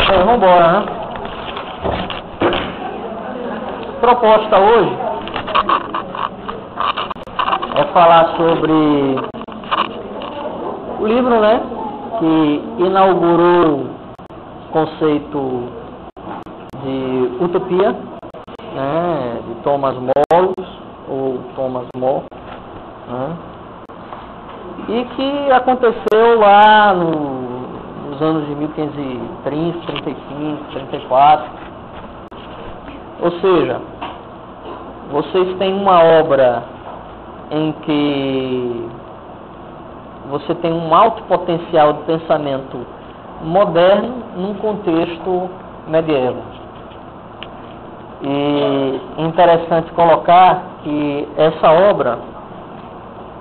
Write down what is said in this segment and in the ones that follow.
Vamos embora, né? Proposta hoje é falar sobre o livro, né, que inaugurou o conceito de utopia, né, de Thomas More, ou Thomas More, né, e que aconteceu lá nos anos de 1530, 35, 34. Ou seja, vocês têm uma obra em que você tem um alto potencial de pensamento moderno num contexto medieval. E é interessante colocar que essa obra,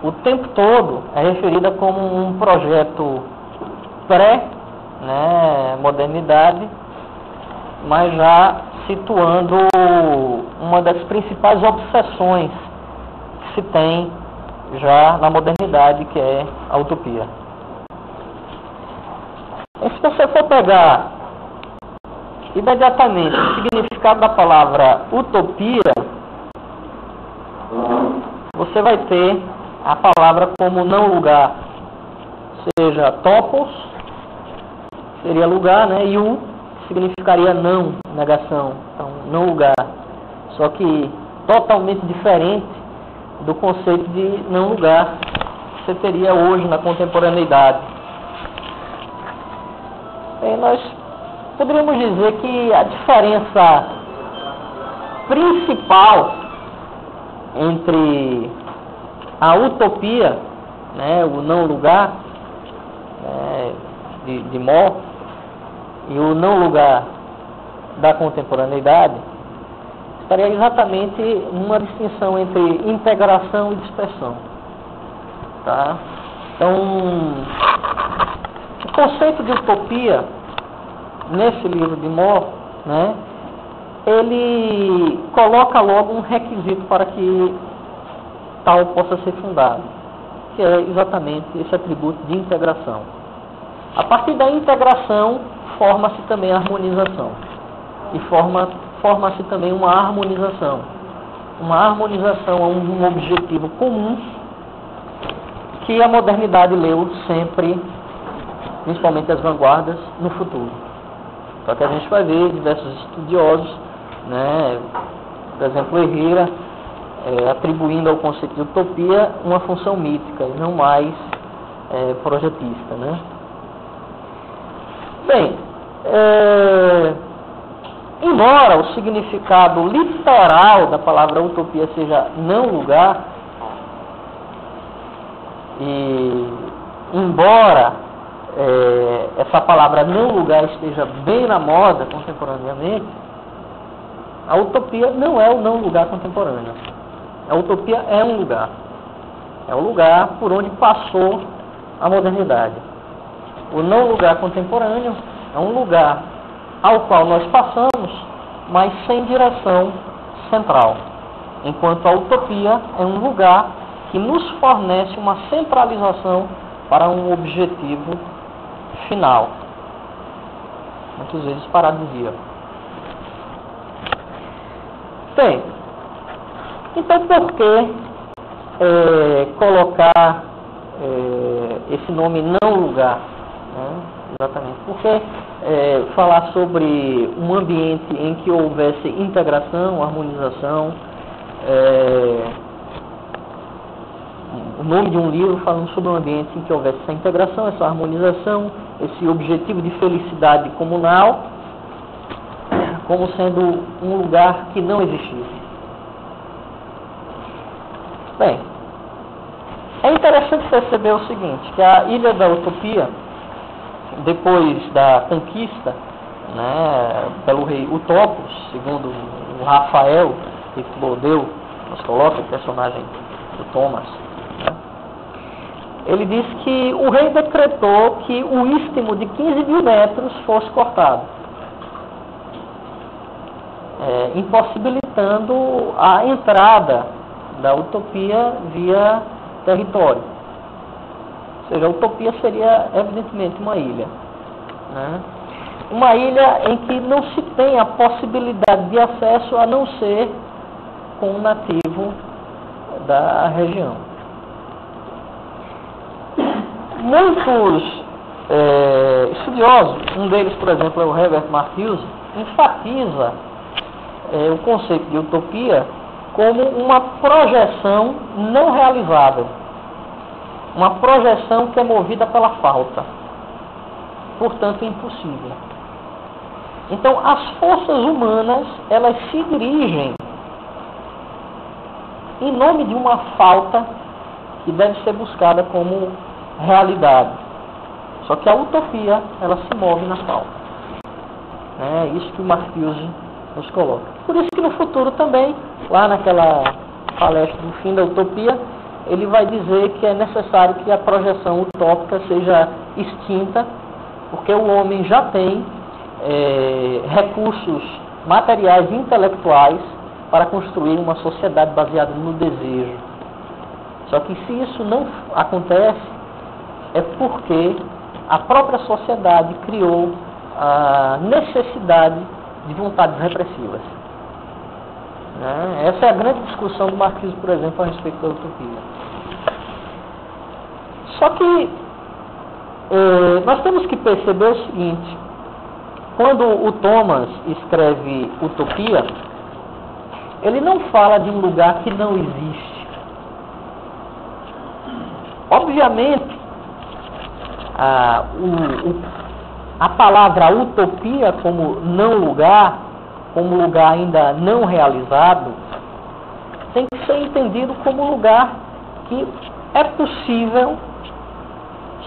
o tempo todo, é referida como um projeto pré-modernidade, mas já situando uma das principais obsessões que se tem já na modernidade, que é a utopia. E se você for pegar imediatamente o significado da palavra utopia, você vai ter a palavra como não lugar, ou seja, topos seria lugar, né? E o significaria não, negação, então não lugar, só que totalmente diferente do conceito de não lugar que você teria hoje na contemporaneidade. E nós poderíamos dizer que a diferença principal entre a utopia, né, o não lugar, de More, e o não lugar da contemporaneidade, estaria exatamente numa distinção entre integração e dispersão. Tá? Então, o conceito de utopia, nesse livro de More, né, ele coloca logo um requisito para que tal possa ser fundado, que é exatamente esse atributo de integração. A partir da integração, forma-se também a harmonização. E forma-se também uma harmonização. Uma harmonização é um objetivo comum que a modernidade leu sempre, principalmente as vanguardas, no futuro. Só que a gente vai ver diversos estudiosos, né, por exemplo, Herrera, atribuindo ao conceito de utopia uma função mítica e não mais projetista, né? Bem, embora o significado literal da palavra utopia seja não lugar, e embora essa palavra não lugar esteja bem na moda contemporaneamente, a utopia não é o não lugar contemporâneo. A utopia é um lugar. É o lugar por onde passou a modernidade. O não lugar contemporâneo é um lugar ao qual nós passamos, mas sem direção central. Enquanto a utopia é um lugar que nos fornece uma centralização para um objetivo final. Muitas vezes paradisíaco. Bem, então por que colocar esse nome não lugar? Né? Exatamente. Porque falar sobre um ambiente em que houvesse integração, harmonização, o nome de um livro falando sobre um ambiente em que houvesse essa integração, essa harmonização, esse objetivo de felicidade comunal, como sendo um lugar que não existisse. Bem, é interessante perceber o seguinte, que a Ilha da Utopia, depois da conquista, né, pelo rei Utopos, segundo o Rafael que Bodeu nos coloca, o personagem do Thomas, né, ele diz que o rei decretou que o istmo de 15 mil metros fosse cortado, impossibilitando a entrada da utopia via território. Ou seja, a utopia seria evidentemente uma ilha, né? uma ilha em que não se tem a possibilidade de acesso a não ser com um nativo da região. Muitos estudiosos, um deles, por exemplo, é o Herbert Marcuse, enfatiza o conceito de utopia como uma projeção não realizável, uma projeção que é movida pela falta, portanto impossível. Então, as forças humanas, elas se dirigem em nome de uma falta que deve ser buscada como realidade. Só que a utopia, ela se move na falta. É isso que o Marcuse nos coloca. Por isso que no futuro também, lá naquela palestra do fim da utopia, ele vai dizer que é necessário que a projeção utópica seja extinta, porque o homem já tem recursos materiais e intelectuais para construir uma sociedade baseada no desejo. Só que se isso não acontece, é porque a própria sociedade criou a necessidade de vontades repressivas. Essa é a grande discussão do Marcuse, por exemplo, a respeito da utopia. Só que nós temos que perceber o seguinte: quando o Thomas escreve utopia, ele não fala de um lugar que não existe. Obviamente, a palavra utopia como não lugar, como lugar ainda não realizado, tem que ser entendido como lugar que é possível,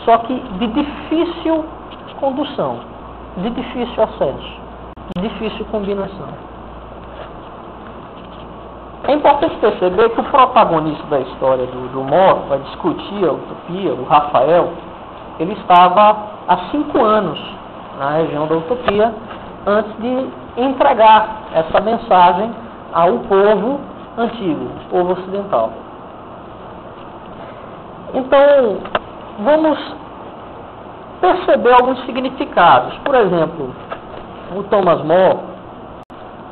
só que de difícil condução, de difícil acesso, de difícil combinação. É importante perceber que o protagonista da história do More, vai discutir a utopia, o Rafael, ele estava há 5 anos na região da utopia antes de entregar essa mensagem ao povo antigo, o povo ocidental. Então, vamos perceber alguns significados. Por exemplo, o Thomas More,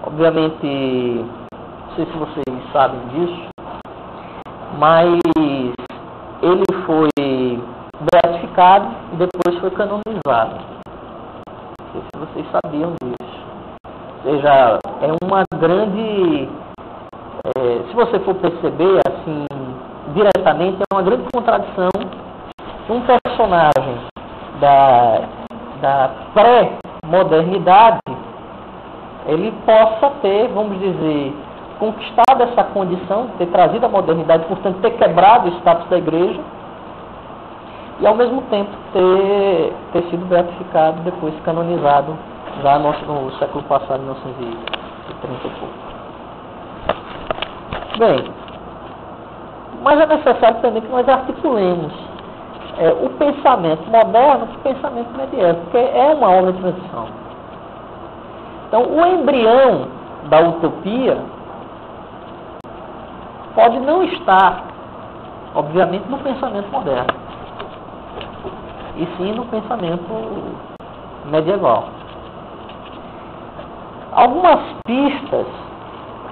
obviamente, não sei se vocês sabem disso, mas ele foi beatificado e depois foi canonizado. Não sei se vocês sabiam disso. Ou seja, é uma grande... se você for perceber, assim, diretamente, é uma grande contradição um personagem da pré-modernidade ele possa ter, vamos dizer, conquistado essa condição, ter trazido a modernidade, portanto, ter quebrado o status da igreja, e ao mesmo tempo ter sido beatificado, depois canonizado, já no século passado, 1930 e pouco. Bem, mas é necessário também que nós articulemos o pensamento moderno com o pensamento medieval, porque é uma obra de transição. Então, o embrião da utopia pode não estar, obviamente, no pensamento moderno, e sim no pensamento medieval. Algumas pistas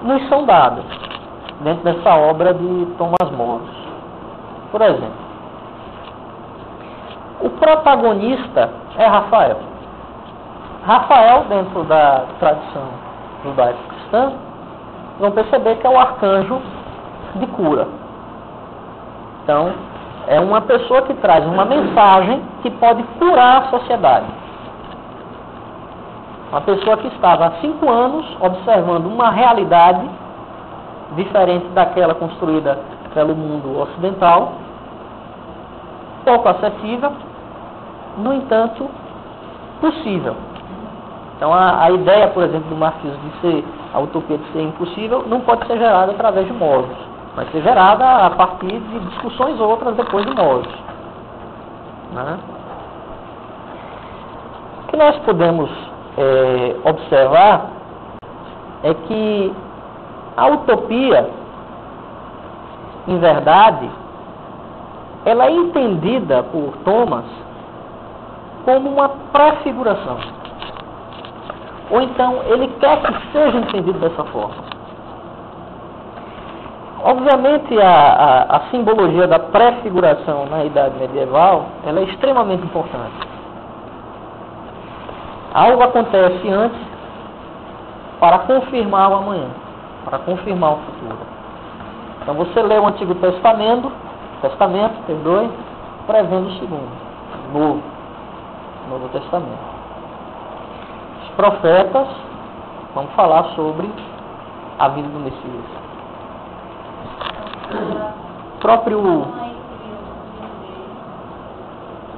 nos são dadas dentro dessa obra de Thomas More. Por exemplo, o protagonista é Rafael. Rafael, dentro da tradição judaico-cristã, vão perceber que é o arcanjo de cura. Então, é uma pessoa que traz uma mensagem que pode curar a sociedade. Uma pessoa que estava há 5 anos observando uma realidade diferente daquela construída pelo mundo ocidental, pouco acessível, no entanto, possível. Então, a ideia, por exemplo, do Marcuse de ser a utopia de ser impossível não pode ser gerada através de Moros, mas ser gerada a partir de discussões outras depois de Moros. Né? O que nós podemos observar é que a utopia, em verdade, ela é entendida por Thomas como uma prefiguração. ou então ele quer que seja entendido dessa forma. Obviamente, a simbologia da prefiguração na Idade Medieval, ela é extremamente importante. Algo acontece antes para confirmar o amanhã, para confirmar o futuro. Então você lê o Antigo Testamento, prevendo o segundo, Novo Testamento. Os profetas vão falar sobre a vinda do Messias.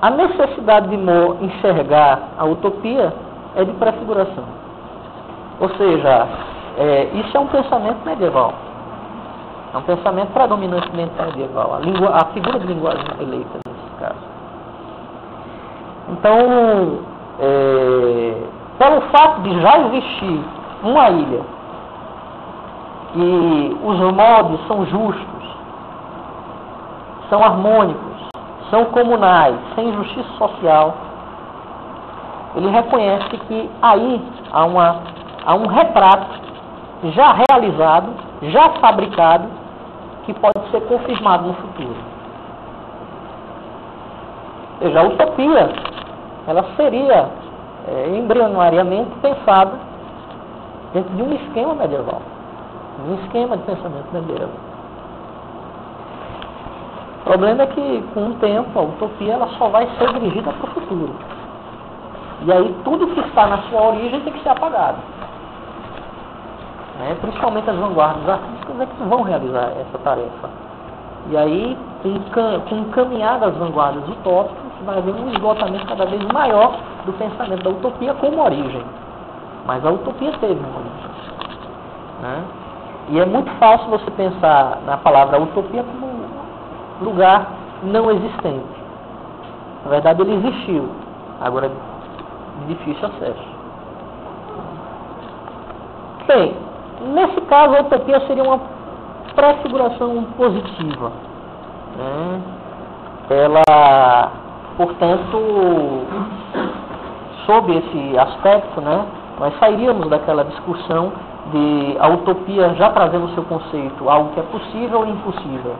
A necessidade de enxergar a utopia é de prefiguração. Ou seja, isso é um pensamento medieval. É um pensamento predominantemente medieval. A figura de linguagem eleita nesse caso. Então, pelo fato de já existir uma ilha e os modos são justos, são harmônicos, são comunais, sem justiça social, ele reconhece que aí há um retrato já realizado, já fabricado, que pode ser confirmado no futuro. Ou seja, a utopia, ela seria embrionariamente pensada dentro de um esquema medieval, um esquema de pensamento medieval. O problema é que, com o tempo, a utopia ela só vai ser dirigida para o futuro. E aí, tudo que está na sua origem tem que ser apagado. Principalmente as vanguardas artísticas é que vão realizar essa tarefa. E aí, com o caminhar das vanguardas utópicas, vai haver um esgotamento cada vez maior do pensamento da utopia como origem. Mas a utopia teve uma origem. E é muito fácil você pensar na palavra utopia como lugar não existente. Na verdade, ele existiu, agora de difícil acesso. Bem, nesse caso, a utopia seria uma prefiguração positiva. Ela, portanto, sob esse aspecto, nós sairíamos daquela discussão de a utopia já trazendo o seu conceito, algo que é possível ou impossível.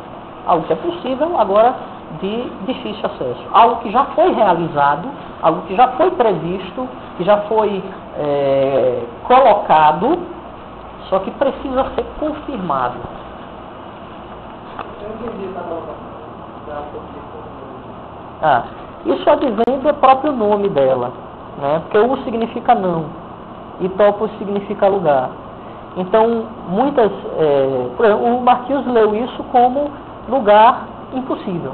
Algo que é possível, agora de difícil acesso. Algo que já foi realizado, algo que já foi previsto, que já foi colocado, só que precisa ser confirmado. Isso advém do próprio nome dela, porque u significa não, e topos significa lugar. Então, por exemplo, o Marquise leu isso como lugar impossível.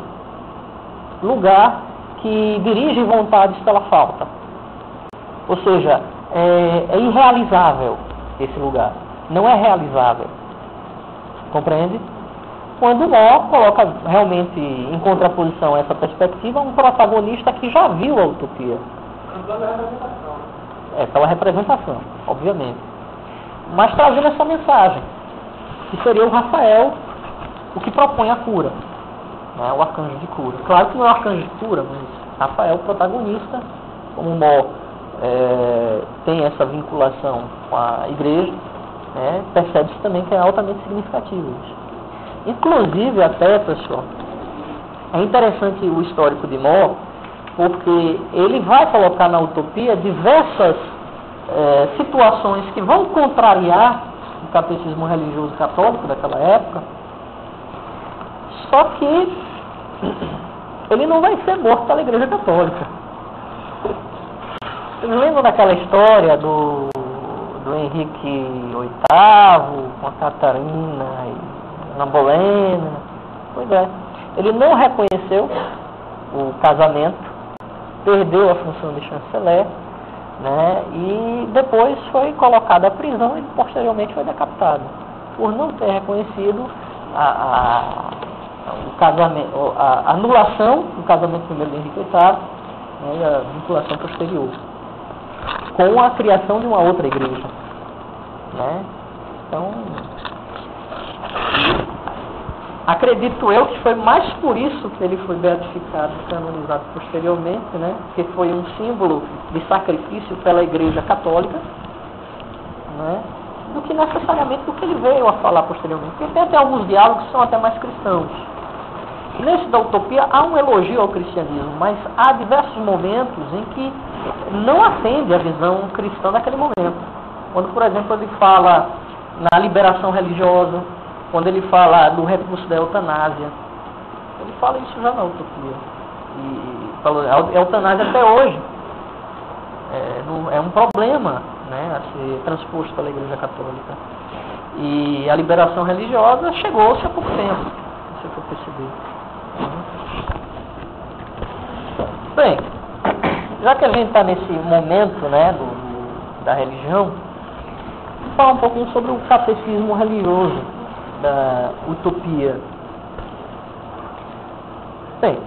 Lugar que dirige vontades pela falta. Ou seja, é irrealizável esse lugar. Não é realizável. Compreende? Quando Mo coloca realmente em contraposição a essa perspectiva um protagonista que já viu a utopia. Pela representação, obviamente. Mas trazendo essa mensagem, que seria o Rafael, o que propõe a cura, o arcanjo de cura. Claro que não é o arcanjo de cura, mas Rafael, protagonista, como Mo tem essa vinculação com a igreja, percebe-se também que é altamente significativo isso. Inclusive, até, pessoal, é interessante o histórico de Mo, porque ele vai colocar na utopia diversas situações que vão contrariar o catecismo religioso católico daquela época. Só que ele não vai ser morto pela Igreja Católica. Vocês lembram daquela história do Henrique VIII com a Catarina e Ana Bolena? Pois é. Ele não reconheceu o casamento, perdeu a função de chanceler, e depois foi colocado à prisão e posteriormente foi decapitado, por não ter reconhecido o casamento, a anulação do casamento primeiro de Henrique VIII, e a vinculação posterior, com a criação de uma outra igreja. Então, acredito eu que foi mais por isso que ele foi beatificado e canonizado posteriormente, porque foi um símbolo de sacrifício pela Igreja Católica, né, do que necessariamente do que ele veio a falar posteriormente. Porque tem até alguns diálogos que são até mais cristãos. Nesse da utopia há um elogio ao cristianismo, mas há diversos momentos em que não atende a visão cristã naquele momento. Quando, por exemplo, ele fala na liberação religiosa, quando ele fala do recurso da eutanásia, ele fala isso já na utopia. E a eutanásia até hoje é um problema, né, a ser transposto pela Igreja Católica. E a liberação religiosa chegou-se há pouco tempo, se for perceber. Bem, já que a gente está nesse momento, né, da religião, vou falar um pouquinho sobre o catecismo religioso da utopia. Bem,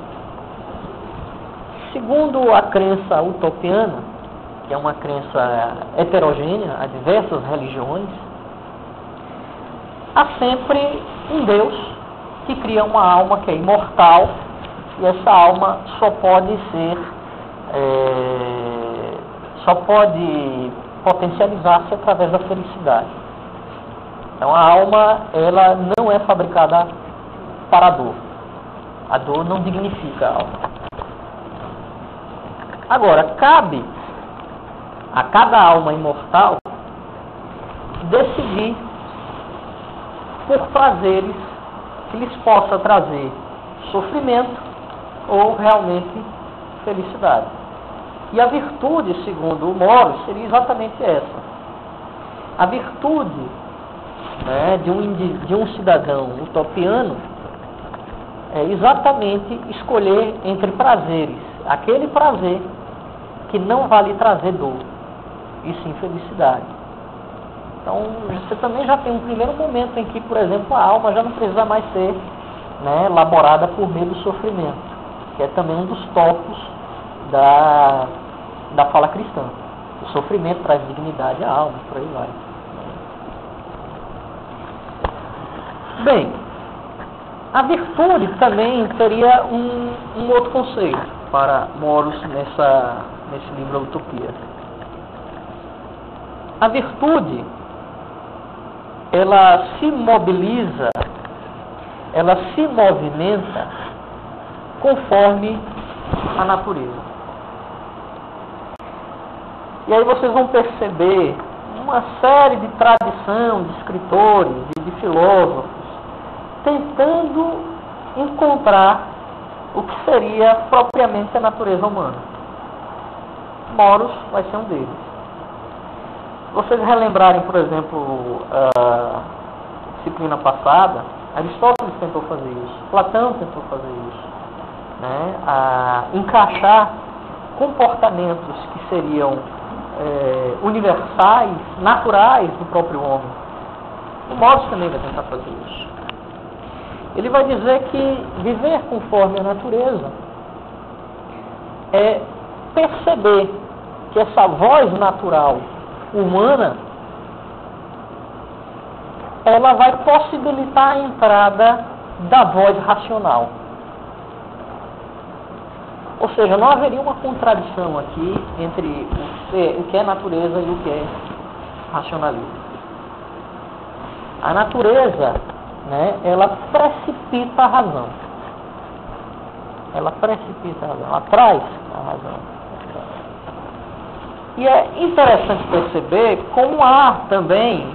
segundo a crença utopiana, que é uma crença heterogênea a diversas religiões, há sempre um Deus que cria uma alma que é imortal, e essa alma só pode potencializar-se através da felicidade. Então a alma, ela não é fabricada para a dor. A dor não dignifica a alma. Agora, cabe a cada alma imortal decidir por prazeres que lhes possa trazer sofrimento ou realmente felicidade. E a virtude, segundo o Moros, seria exatamente essa. A virtude, né, de um cidadão utopiano é exatamente escolher entre prazeres, aquele prazer que não vai lhe trazer dor, e sim felicidade. Então, você também já tem um primeiro momento em que, por exemplo, a alma já não precisa mais ser, né, elaborada por meio do sofrimento, que é também um dos tópicos da fala cristã. O sofrimento traz dignidade à alma, por aí vai. Bem, a virtude também teria um outro conceito para Moros nesse livro A Utopia. A virtude, ela se mobiliza, ela se movimenta conforme a natureza. E aí vocês vão perceber uma série de tradição, de escritores e de filósofos tentando encontrar o que seria propriamente a natureza humana. Moros vai ser um deles. Vocês relembrarem, por exemplo, a disciplina passada, Aristóteles tentou fazer isso, Platão tentou fazer isso, né? Encaixar comportamentos que seriam universais, naturais do próprio homem. O Moros também vai tentar fazer isso. Ele vai dizer que viver conforme a natureza é perceber que essa voz natural humana, ela vai possibilitar a entrada da voz racional. Ou seja, não haveria uma contradição aqui entre o que é natureza e o que é racionalismo. A natureza, né, ela precipita a razão. Ela precipita a razão, ela traz a razão. E é interessante perceber como há também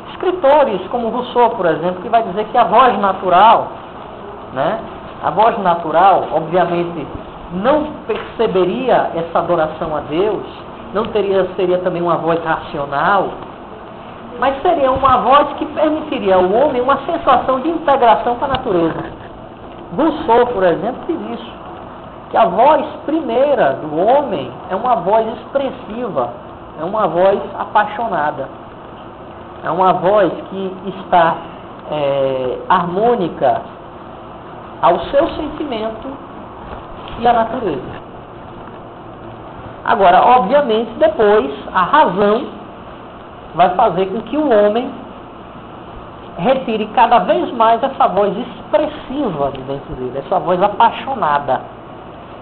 escritores como Rousseau, por exemplo, que vai dizer que a voz natural, né, a voz natural, obviamente, não perceberia essa adoração a Deus, não seria também uma voz racional, mas seria uma voz que permitiria ao homem uma sensação de integração com a natureza. Rousseau, por exemplo, diz isso, que a voz primeira do homem é uma voz expressiva, é uma voz apaixonada, é uma voz que está harmônica ao seu sentimento e à natureza. Agora, obviamente, depois a razão vai fazer com que o homem retire cada vez mais essa voz expressiva de dentro dele, essa voz apaixonada.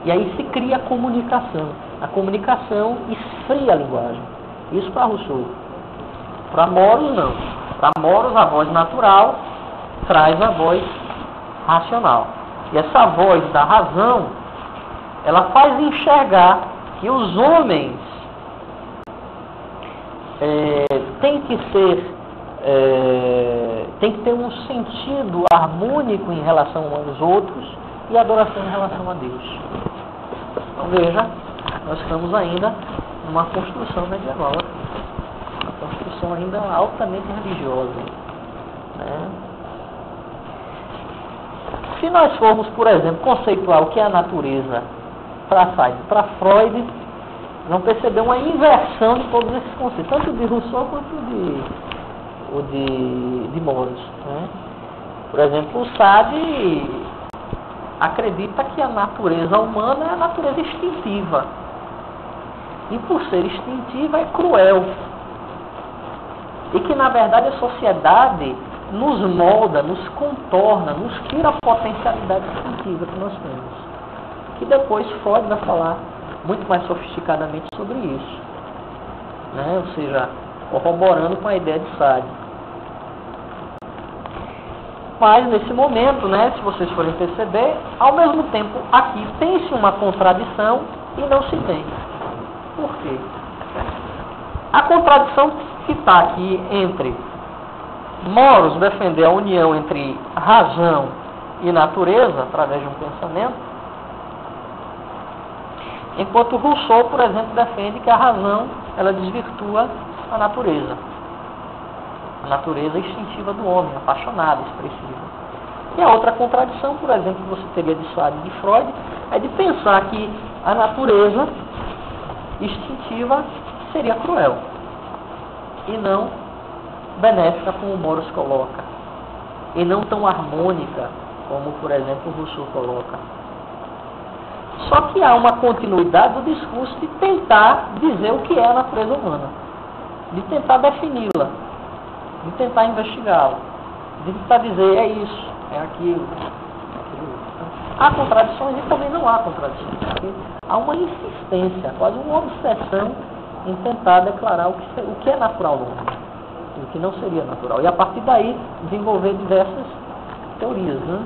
E aí se cria a comunicação. A comunicação esfria a linguagem. Isso para Rousseau. Para Moros, não. Para Moros, a voz natural traz a voz racional. E essa voz da razão, ela faz enxergar que os homens têm que ter um sentido harmônico em relação aos outros e adoração em relação a Deus. Então veja, nós estamos ainda numa construção medieval, uma construção ainda altamente religiosa, né? Se nós formos, por exemplo, conceituar o que é a natureza para Freud, vão perceber uma inversão de todos esses conceitos, tanto de Rousseau quanto de Moros, né? Por exemplo, o Sade acredita que a natureza humana é a natureza instintiva. E por ser instintiva é cruel. E que na verdade a sociedade nos molda, nos contorna, nos tira a potencialidade instintiva que nós temos. Que depois Freud vai falar muito mais sofisticadamente sobre isso, né? Ou seja, corroborando com a ideia de Sade. Mas nesse momento, né, se vocês forem perceber, ao mesmo tempo aqui tem-se uma contradição e não se tem. Por quê? A contradição que está aqui entre Moros defender a união entre razão e natureza através de um pensamento, enquanto Rousseau, por exemplo, defende que a razão ela desvirtua a natureza instintiva do homem, apaixonada, expressiva. E a outra contradição, por exemplo, que você teria de Sade e de Freud, é de pensar que a natureza instintiva seria cruel e não benéfica, como o Moros coloca, e não tão harmônica como, por exemplo, o Rousseau coloca. Só que há uma continuidade do discurso de tentar dizer o que é a natureza humana, de tentar defini-la, de tentar investigá-la, de tentar dizer é isso, é aquilo, é aquilo. Há contradições e também não há contradições, porque há uma insistência, quase uma obsessão em tentar declarar o que é natural no homem e o que não seria natural. E a partir daí desenvolver diversas teorias, né?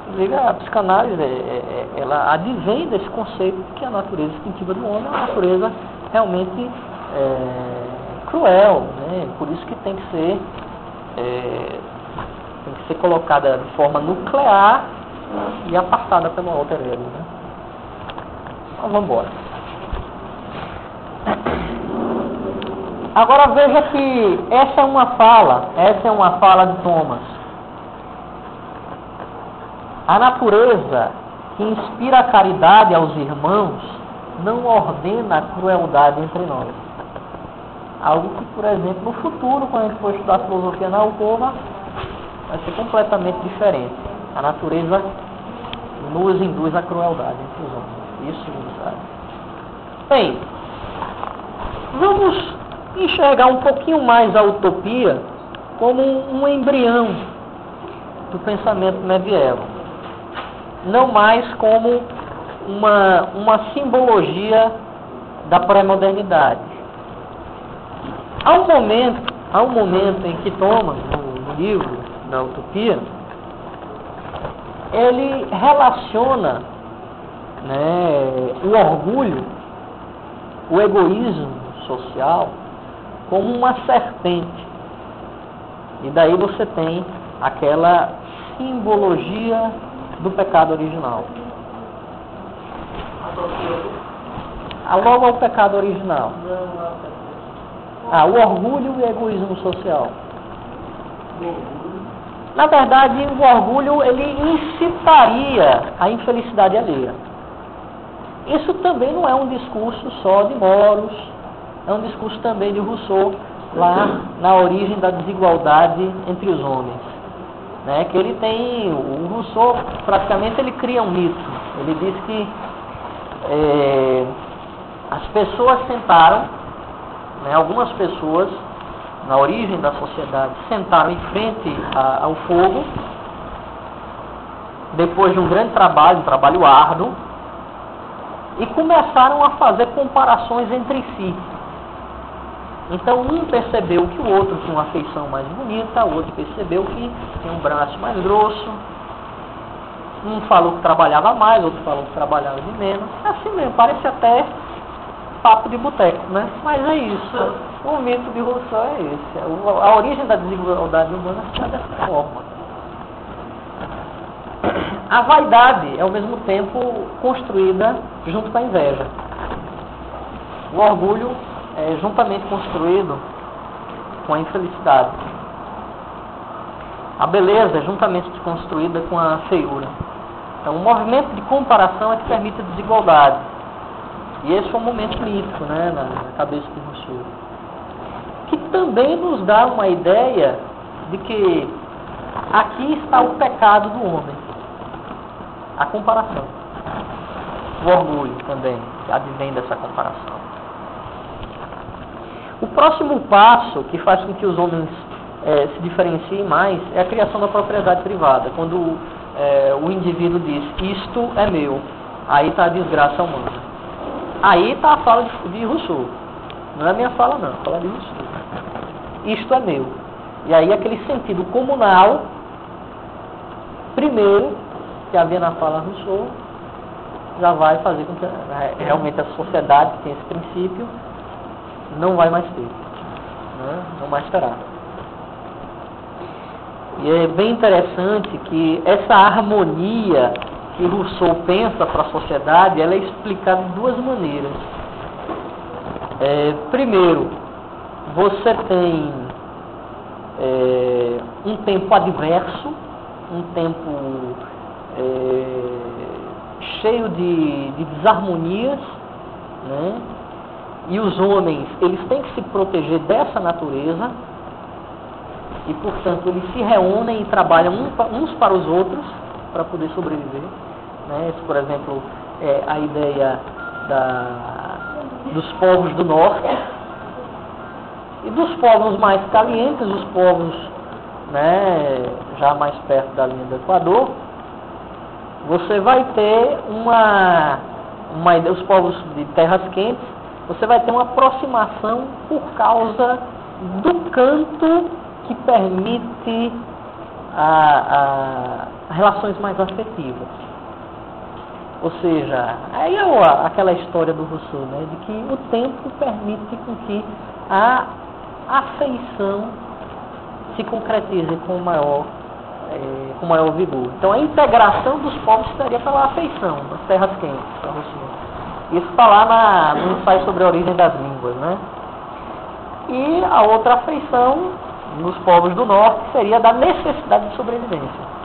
Inclusive a psicanálise, ela advém desse conceito de que a natureza instintiva do homem é uma natureza realmente cruel, né? Por isso que tem que ser colocada de forma nuclear e apartada pelo alter ego, né? Então vamos embora. Agora veja que essa é uma fala de Thomas. A natureza que inspira a caridade aos irmãos não ordena a crueldade entre nós. Algo que, por exemplo, no futuro, quando a gente for estudar filosofia na Alcova, vai ser completamente diferente. A natureza nos induz à crueldade entre os homens. Isso não sabe. Bem, vamos enxergar um pouquinho mais a utopia como um embrião do pensamento medieval. Não mais como uma simbologia da pré-modernidade. Há um momento em que Thomas, no livro da Utopia, ele relaciona, né, o orgulho, o egoísmo social, como uma serpente. E daí você tem aquela simbologia do pecado original. Logo ao pecado original. O orgulho e o egoísmo social. Na verdade, o orgulho ele incitaria a infelicidade alheia. Isso também não é um discurso só de Moros, é um discurso também de Rousseau, lá na origem da desigualdade entre os homens. Né? Que ele tem, o Rousseau praticamente ele cria um mito. Ele diz que as pessoas sentaram, né, algumas pessoas na origem da sociedade sentaram em frente ao fogo, depois de um grande trabalho, um trabalho árduo, e começaram a fazer comparações entre si. Então um percebeu que o outro tinha uma feição mais bonita, o outro percebeu que tinha um braço mais grosso, um falou que trabalhava mais, outro falou que trabalhava de menos. Assim mesmo, parece até papo de boteco, né? Mas é isso. O mito de Rousseau é esse. A origem da desigualdade humana está dessa forma. A vaidade é ao mesmo tempo construída junto com a inveja. O orgulho é juntamente construído com a infelicidade. A beleza é juntamente construída com a feiura. Então, o movimento de comparação é que permite a desigualdade. E esse é um momento mítico, né, na cabeça de Rousseau. Que também nos dá uma ideia de que aqui está o pecado do homem. A comparação. O orgulho também advém dessa comparação. O próximo passo que faz com que os homens se diferenciem mais é a criação da propriedade privada. Quando o indivíduo diz, isto é meu, aí está a desgraça humana. Aí está a fala de Rousseau. Não é a minha fala não, é a fala de Rousseau. Isto é meu. E aí aquele sentido comunal, primeiro, que havia na fala Rousseau, já vai fazer com que realmente a sociedade que tem esse princípio não vai mais ter, né? Não mais terá. E é bem interessante que essa harmonia que Rousseau pensa para a sociedade, ela é explicada de duas maneiras. Primeiro, você tem um tempo adverso, um tempo cheio de desarmonias, né? E os homens, eles têm que se proteger dessa natureza e, portanto, eles se reúnem e trabalham uns para os outros para poder sobreviver, né? Isso, por exemplo, é a ideia dos povos do norte e dos povos mais calientes, os povos, né, já mais perto da linha do Equador. Você vai ter uma ideia, os povos de terras quentes, você vai ter uma aproximação por causa do canto que permite relações mais afetivas. Ou seja, aí é aquela história do Rousseau, né, de que o tempo permite com que a afeição se concretize com maior vigor. Então a integração dos povos seria pela afeição, das terras quentes, para Rousseau. Isso está lá no ensaio sobre a origem das línguas, né? E a outra afeição nos povos do norte seria da necessidade de sobrevivência.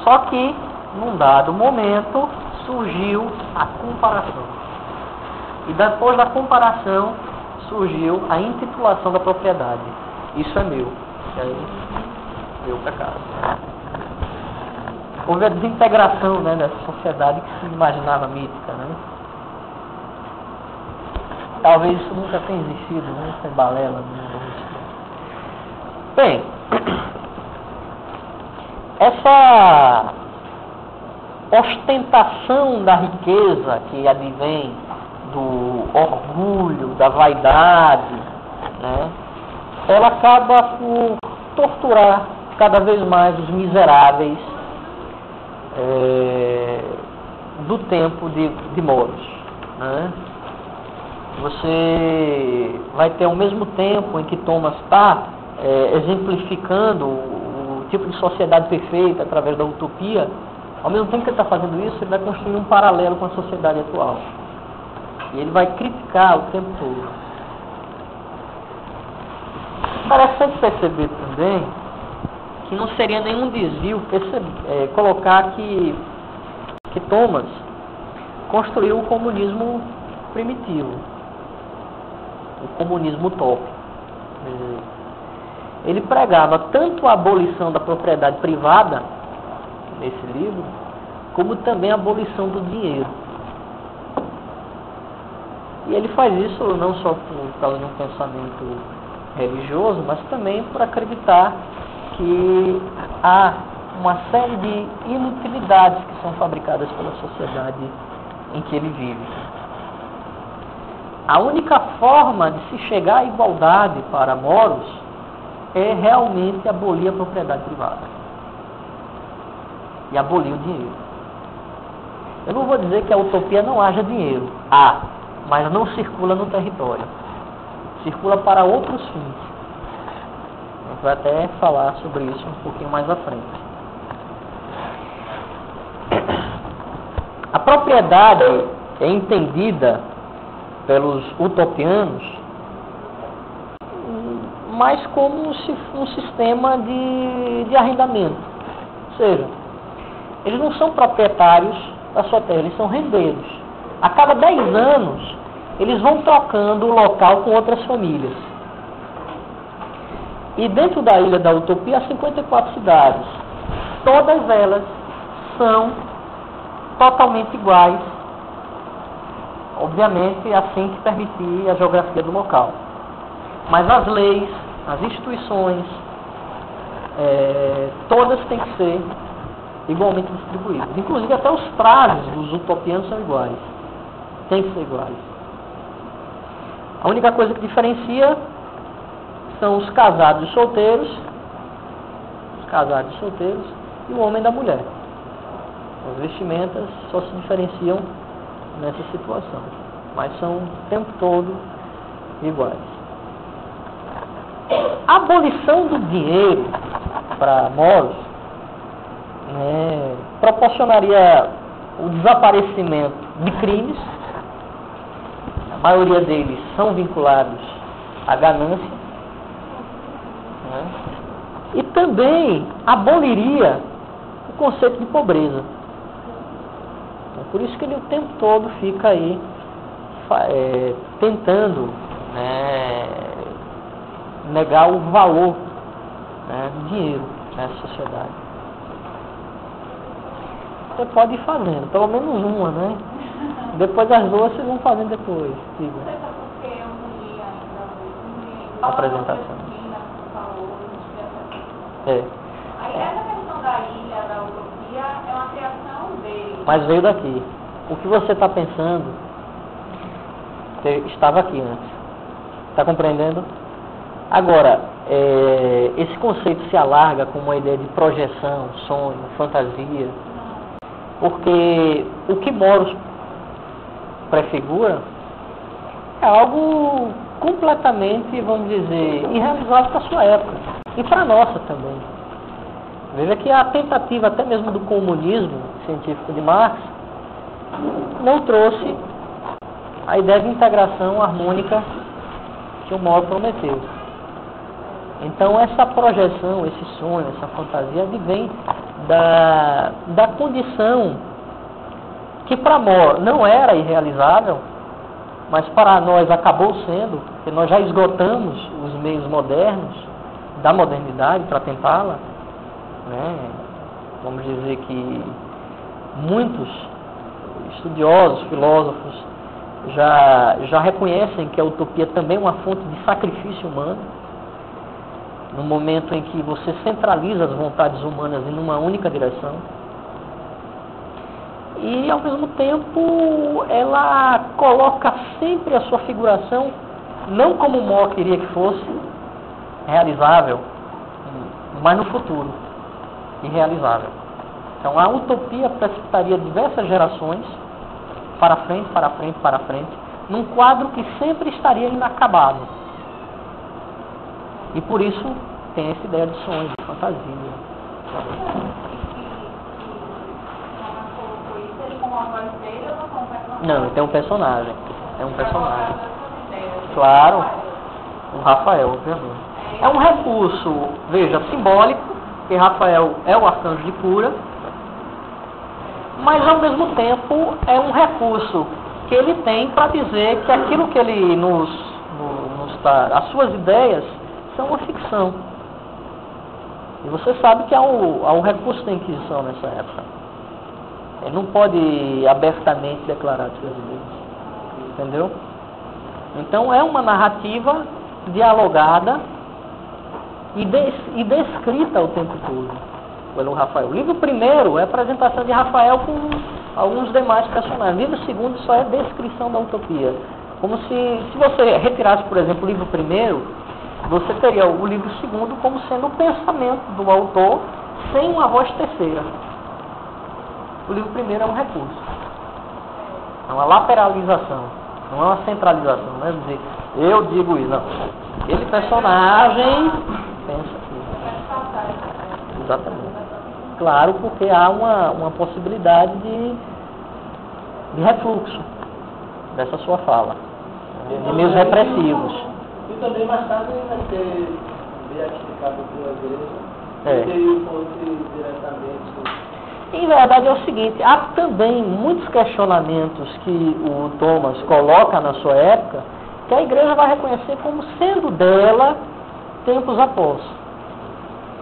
Só que, num dado momento, surgiu a comparação. E depois da comparação, surgiu a intitulação da propriedade. Isso é meu. E aí, meu pecado. Houve a desintegração, né, dessa sociedade que se imaginava mítica, né? Talvez isso nunca tenha existido, né? Isso é balela. Bem, essa ostentação da riqueza que advém do orgulho, da vaidade, né? Ela acaba por torturar cada vez mais os miseráveis do tempo de Moros, né? Você vai ter ao mesmo tempo em que Thomas está exemplificando o tipo de sociedade perfeita através da utopia, ao mesmo tempo que ele está fazendo isso, ele vai construir um paralelo com a sociedade atual. E ele vai criticar o tempo todo. Interessante perceber também que não seria nenhum desvio colocar que Thomas construiu o comunismo primitivo, o comunismo utópico. Ele pregava tanto a abolição da propriedade privada, nesse livro, como também a abolição do dinheiro. E ele faz isso não só por causa de um pensamento religioso, mas também por acreditar que há uma série de inutilidades que são fabricadas pela sociedade em que ele vive. a única forma de se chegar à igualdade para Moros é realmente abolir a propriedade privada e abolir o dinheiro. Eu não vou dizer que a utopia não haja dinheiro. Há, mas não circula no território. Circula para outros fins. A gente vai até falar sobre isso um pouquinho mais à frente. A propriedade é entendida pelos utopianos mais como um sistema de arrendamento. Ou seja, eles não são proprietários da sua terra, eles são rendeiros. A cada 10 anos, eles vão trocando o local com outras famílias. E dentro da Ilha da Utopia, há 54 cidades. Todas elas são totalmente iguais, obviamente assim que permitir a geografia do local. Mas as leis, as instituições, todas têm que ser igualmente distribuídas. Inclusive até os prazos dos utopianos são iguais. Tem que ser iguais. A única coisa que diferencia são os casados e solteiros, e o homem da mulher. As vestimentas só se diferenciam nessa situação, mas são o tempo todo iguais. A abolição do dinheiro para Moros proporcionaria o desaparecimento de crimes. A maioria deles são vinculados à ganância, e também aboliria o conceito de pobreza. Por isso que ele o tempo todo fica aí tentando negar o valor do dinheiro nessa sociedade. Você pode ir fazendo, pelo menos uma, né? Depois das duas vocês vão fazendo depois. Siga. Apresentação. Aí essa questão da ilha, da utopia, é uma criação dele. Mas veio daqui. O que você está pensando estava aqui antes. Está compreendendo? Agora, esse conceito se alarga com uma ideia de projeção, sonho, fantasia, porque o que Moros prefigura é algo completamente, vamos dizer, irrealizável para a sua época e para a nossa também. Veja que a tentativa até mesmo do comunismo científico de Marx não trouxe a ideia de integração harmônica que o Moro prometeu. Então essa projeção, esse sonho, essa fantasia advém da condição que para Moro não era irrealizável, mas para nós acabou sendo, porque nós já esgotamos os meios modernos da modernidade para tentá-la. Vamos dizer que muitos estudiosos, filósofos já reconhecem que a utopia também é uma fonte de sacrifício humano, no momento em que você centraliza as vontades humanas em uma única direção. E, ao mesmo tempo, ela coloca sempre a sua figuração, não como o Mo queria que fosse, realizável, mas no futuro, irrealizável. Então, a utopia precipitaria diversas gerações, para frente, para frente, para frente, num quadro que sempre estaria inacabado. E, por isso, tem essa ideia de sonho, de fantasia. Não, tem um personagem. É um personagem. Claro, o Rafael, obviamente. É um recurso, veja, simbólico, que Rafael é o arcanjo de cura, mas ao mesmo tempo é um recurso que ele tem para dizer que aquilo que ele nos dá, as suas ideias, são uma ficção. E você sabe que há um recurso da Inquisição nessa época. Ele não pode abertamente declarar suas ideias. Entendeu? Então é uma narrativa dialogada e descrita o tempo todo pelo Rafael. O livro primeiro é a apresentação de Rafael com alguns demais personagens. O livro segundo só é descrição da utopia. Como se você retirasse, por exemplo, o livro primeiro, você teria o livro segundo como sendo o pensamento do autor sem uma voz terceira. O livro primeiro é um recurso. É uma lateralização, não é uma centralização, não é dizer, eu digo isso, não. Aquele personagem pensa aquilo. Exatamente. Claro, porque há uma possibilidade de refluxo dessa sua fala, de meios repressivos. E também mais tarde vai ser beatificado pela igreja, e ele fosse diretamente. Em verdade é o seguinte, há também muitos questionamentos que o Thomas coloca na sua época, que a igreja vai reconhecer como sendo dela tempos após.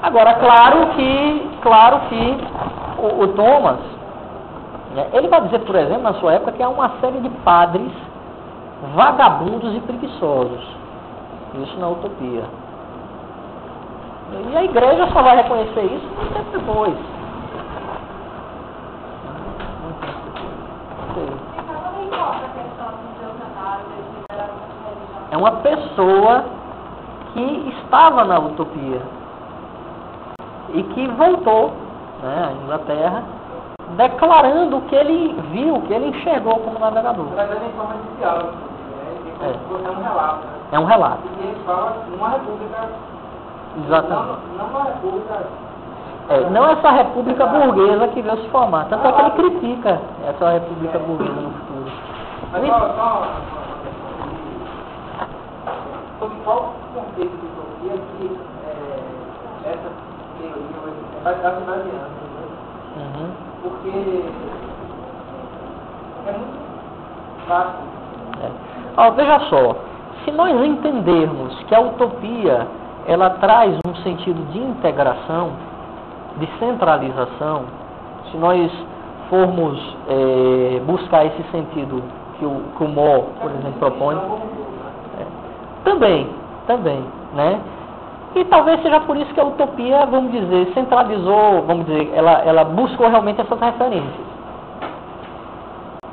Agora, claro que o Thomas, né, ele vai dizer, por exemplo, na sua época, que há uma série de padres vagabundos e preguiçosos. Isso na utopia. E a igreja só vai reconhecer isso muito tempo depois. É uma pessoa que estava na utopia e que voltou, né, à Inglaterra, declarando o que ele viu, o que ele enxergou como navegador. Trazendo em forma de diálogo, né? É um relato. Né? É um relato. E ele fala numa república. Exatamente. Não uma república. Não essa república burguesa que veio se formar. Tanto é que ele critica essa república burguesa no futuro. Mas só sobre qual conceito de utopia que essa teoria vai estar se baseando, né? Porque é muito fácil. Veja só, se nós entendermos que a utopia ela traz um sentido de integração, de centralização, se nós formos buscar esse sentido que o Mo, por exemplo, propõe, também, né? E talvez seja por isso que a utopia, vamos dizer, centralizou, ela buscou realmente essas referências.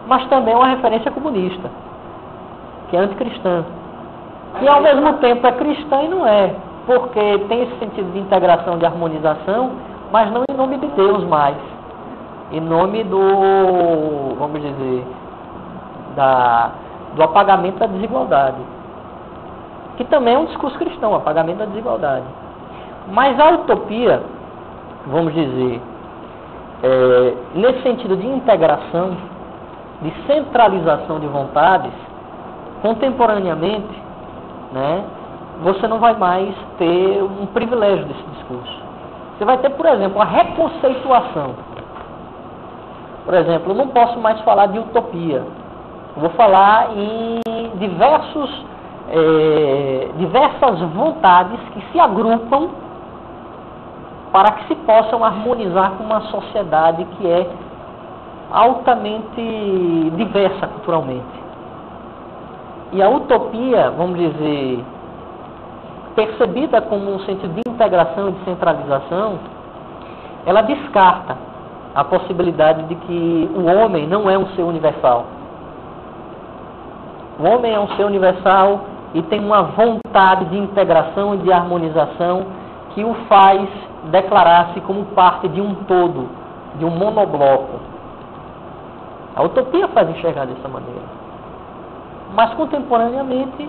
Mas também é uma referência comunista, que é anticristã. E ao mesmo tempo é cristã e não é, porque tem esse sentido de integração, de harmonização, mas não em nome de Deus mais. Em nome do, vamos dizer, do apagamento da desigualdade. Que também é um discurso cristão, apagamento da desigualdade. Mas a utopia, vamos dizer, nesse sentido de integração, de centralização de vontades, contemporaneamente, né, você não vai mais ter um privilégio desse discurso. Você vai ter, por exemplo, a reconceituação. Por exemplo, eu não posso mais falar de utopia. Eu vou falar em diversas vontades que se agrupam para que se possam harmonizar com uma sociedade que é altamente diversa culturalmente. E a utopia, vamos dizer, percebida como um sentido de integração e de centralização, ela descarta a possibilidade de que o homem não é um ser universal. O homem é um ser universal e tem uma vontade de integração e de harmonização que o faz declarar-se como parte de um todo, de um monobloco. A utopia faz enxergar dessa maneira. Mas, contemporaneamente,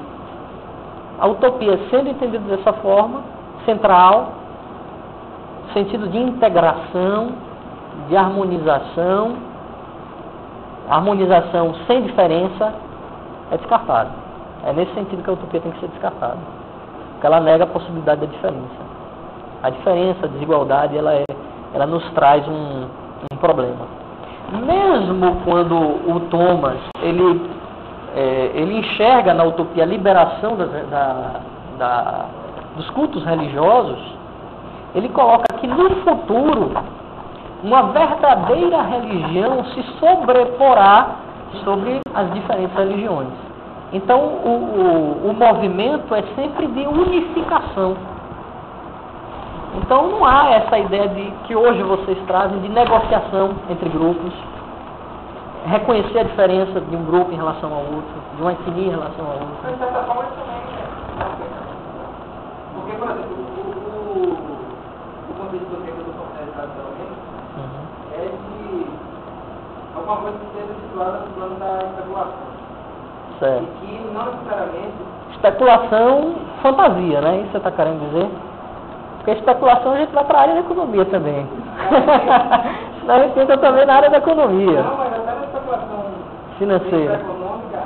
a utopia, sendo entendida dessa forma, central, sentido de integração, de harmonização sem diferença, é descartada. É nesse sentido que a utopia tem que ser descartada. Porque ela nega a possibilidade da diferença. A diferença, a desigualdade, ela nos traz um problema. Mesmo quando o Thomas, ele enxerga na utopia a liberação dos cultos religiosos, ele coloca que no futuro uma verdadeira religião se sobreporá sobre as diferentes religiões. Então o movimento é sempre de unificação. Então não há essa ideia de que hoje vocês trazem de negociação entre grupos. reconhecer a diferença de um grupo em relação ao outro, de uma etnia em relação ao outro. Mas de certa forma isso também porque, por exemplo, o conceito que eu tenho do sociedade também é de alguma coisa que seja situada no plano da especulação. Certo. E que não necessariamente... Especulação, fantasia, né? Isso você está querendo dizer? Porque especulação a gente vai para a área da economia também. Senão a gente entra também na área da economia. Não, mas até na especulação financeira. Econômica,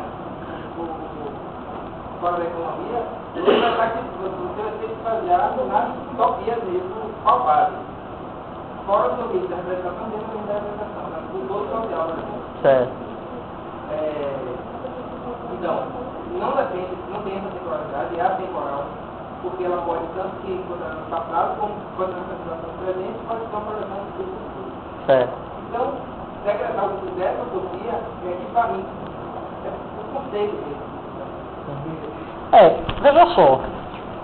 fora da economia, você vai ter que baseado nas utopias mesmo palpáveis. Fora do que da representação, dentro da interpretação, do todo social. Certo. Então, não tem essa temporalidade, é atemporal, porque ela pode tanto que encontrar no passado, como pode ser uma representação presente, pode ser uma projeção do futuro. Certo. Então, decretar o que dessa utopia é equipamento, é o conceito mesmo. Veja só,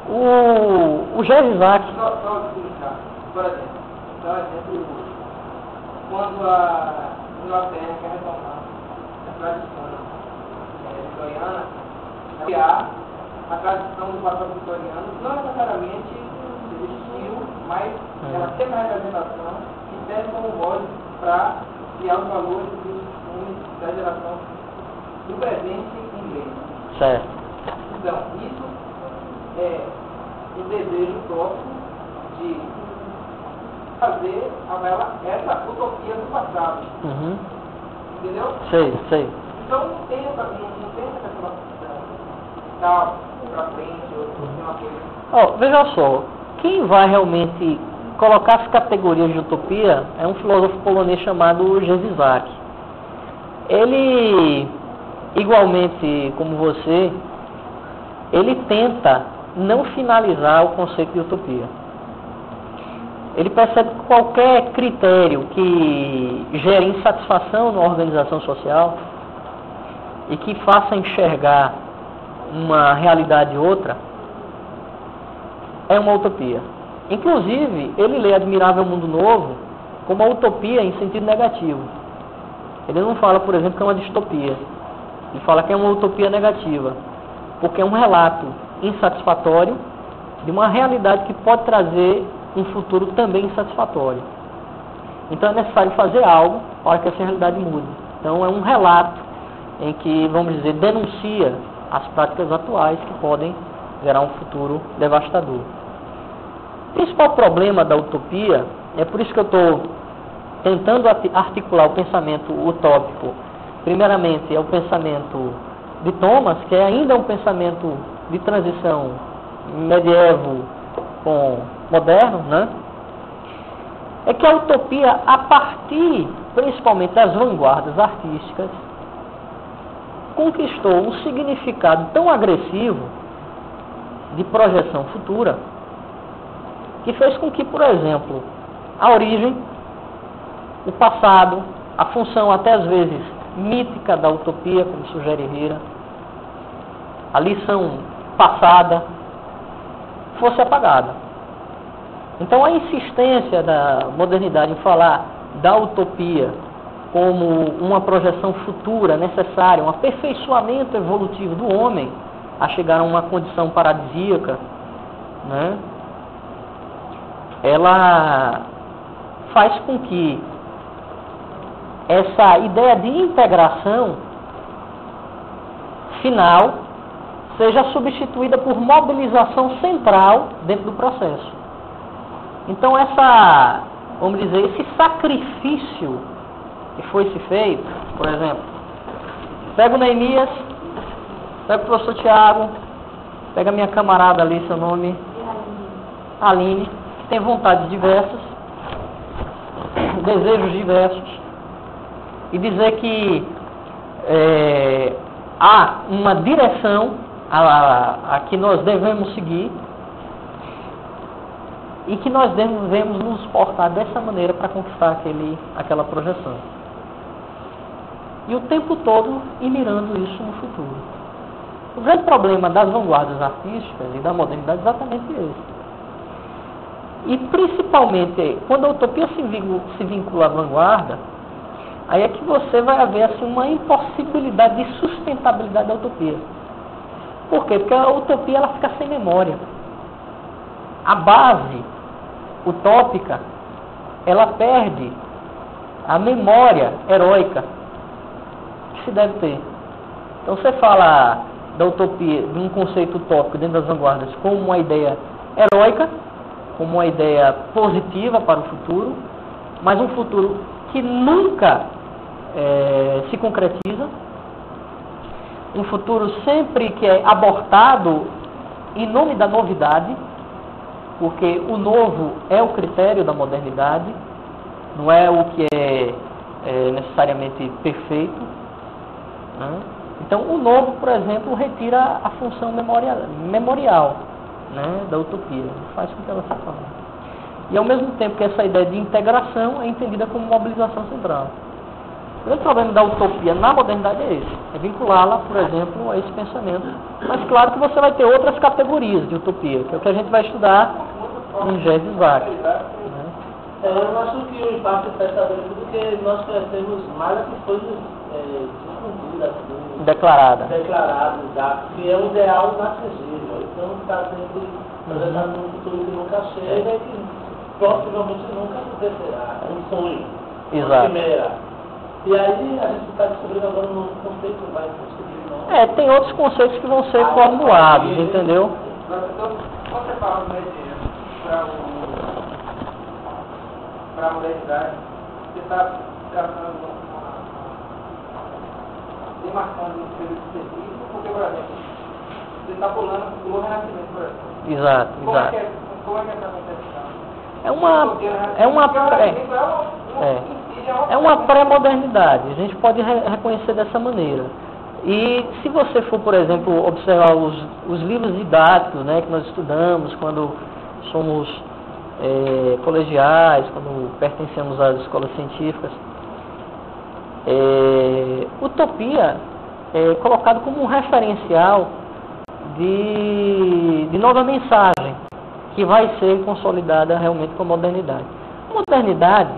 o Jerzy Isaac... Só explicar, por exemplo, quando a Inglaterra quer retomar a tradição vitoriana, criar a tradição do passado vitoriano, não necessariamente existiu, mas ela tem uma representação que serve como molde para criar os valores e os costumes da geração do presente inglês. Certo. Então, isso é o desejo próximo de fazer essa utopia do passado. Entendeu? Sei. Então não tem essa questão tal, para frente, ou uma coisa. Veja só, quem vai realmente colocar as categorias de utopia é um filósofo polonês chamado Jerzy Isaac. Ele, igualmente como você, ele tenta não finalizar o conceito de utopia. Ele percebe que qualquer critério que gere insatisfação na organização social e que faça enxergar uma realidade outra é uma utopia. Inclusive, ele lê Admirável Mundo Novo como uma utopia em sentido negativo. Ele não fala, por exemplo, que é uma distopia. Ele fala que é uma utopia negativa, porque é um relato insatisfatório de uma realidade que pode trazer um futuro também insatisfatório. Então é necessário fazer algo para que essa realidade mude. Então é um relato em que, vamos dizer, denuncia as práticas atuais que podem gerar um futuro devastador. O principal problema da utopia, é por isso que eu estou tentando articular o pensamento utópico. Primeiramente é o pensamento de Thomas, que é ainda um pensamento de transição medievo com moderno, né? É que a utopia, a partir principalmente das vanguardas artísticas, conquistou um significado tão agressivo de projeção futura, que fez com que, por exemplo, a origem, o passado, a função até às vezes mítica da utopia, como sugere Herrera, a lição passada, fosse apagada. Então a insistência da modernidade em falar da utopia como uma projeção futura necessária, um aperfeiçoamento evolutivo do homem a chegar a uma condição paradisíaca, né? Ela faz com que essa ideia de integração final seja substituída por mobilização central dentro do processo. Então vamos dizer, esse sacrifício que foi se feito, por exemplo, pega o Neemias, pega o professor Tiago, pega a minha camarada ali, seu nome, Aline, que tem vontades diversas, desejos diversos, e dizer que há uma direção a que nós devemos seguir e que nós devemos nos portar dessa maneira para conquistar aquela projeção. E o tempo todo ir mirando isso no futuro. O grande problema das vanguardas artísticas e da modernidade é exatamente esse. E principalmente, quando a utopia se vincula à vanguarda, aí é que você vai haver assim, uma impossibilidade de sustentabilidade da utopia. Por quê? Porque a utopia ela fica sem memória. A base utópica, ela perde a memória heróica que se deve ter. Então você fala da utopia, de um conceito utópico dentro das vanguardas, como uma ideia heróica, como uma ideia positiva para o futuro, mas um futuro que nunca se concretiza, um futuro sempre que é abortado em nome da novidade, porque o novo é o critério da modernidade, não é o que é necessariamente perfeito, né? Então, o novo, por exemplo, retira a função memorial, né, da utopia, faz com que ela se forme. E, ao mesmo tempo que essa ideia de integração é entendida como mobilização central. O grande problema da utopia na modernidade é esse, é vinculá-la, por exemplo, a esse pensamento. Mas, claro que você vai ter outras categorias de utopia, que é o que a gente vai estudar em Gerd Isaac. Eu acho que o impacto está estabelecido porque nós conhecemos mais a que foi difundida, declarada, que é um ideal inatingível. Então está sempre projetado num futuro que nunca chega e que possivelmente nunca acontecerá. É um sonho, uma quimera. E aí a gente está descobrindo agora um novo conceito, vai descobrir não. Tem outros conceitos que vão ser formulados, entendeu? Então, quando você fala do medievo para a modernidade, você está demarcando um período específico, porque, por exemplo, você está pulando do Renascimento, por exemplo. Exato. Como é que é essa concepção? É uma pré-modernidade, a gente pode reconhecer dessa maneira. E se você for, por exemplo, observar os livros didáticos, né, que nós estudamos quando somos colegiais, quando pertencemos às escolas científicas, utopia é colocado como um referencial de nova mensagem que vai ser consolidada realmente com a modernidade. A modernidade,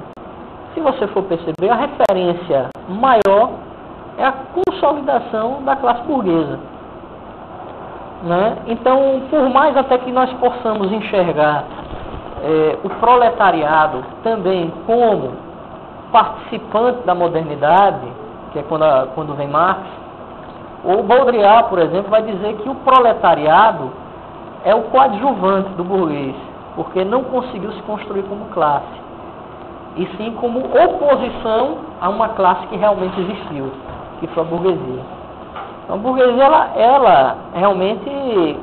se você for perceber, a referência maior é a consolidação da classe burguesa, né? Então, por mais até que nós possamos enxergar o proletariado também como participante da modernidade, que é quando vem Marx, o Baudrillard, por exemplo, vai dizer que o proletariado é o coadjuvante do burguês, porque não conseguiu se construir como classe, e sim como oposição a uma classe que realmente existiu, que foi a burguesia. Então, a burguesia, ela realmente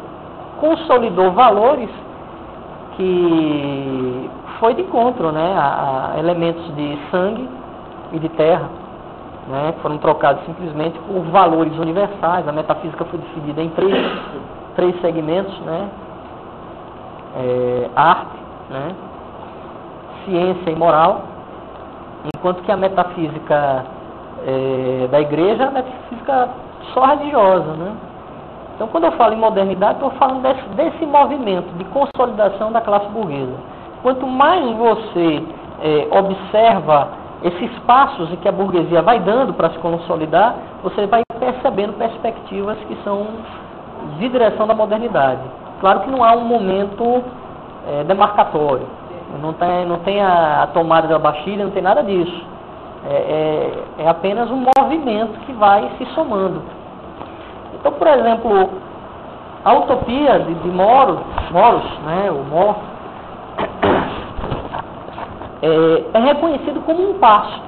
consolidou valores que foi de encontro, né, a elementos de sangue e de terra, né, que foram trocados simplesmente por valores universais. A metafísica foi dividida em três segmentos, né, arte, né, ciência e moral, enquanto que a metafísica da igreja é a metafísica só religiosa, né? Então, quando eu falo em modernidade, estou falando desse movimento de consolidação da classe burguesa. Quanto mais você observa esses passos em que a burguesia vai dando para se consolidar, você vai percebendo perspectivas que são de direção da modernidade. Claro que não há um momento demarcatório, não tem a tomada da Bastilha, não tem nada disso. É apenas um movimento que vai se somando. Então, por exemplo, a utopia de Moros, né, o More, é reconhecido como um passo.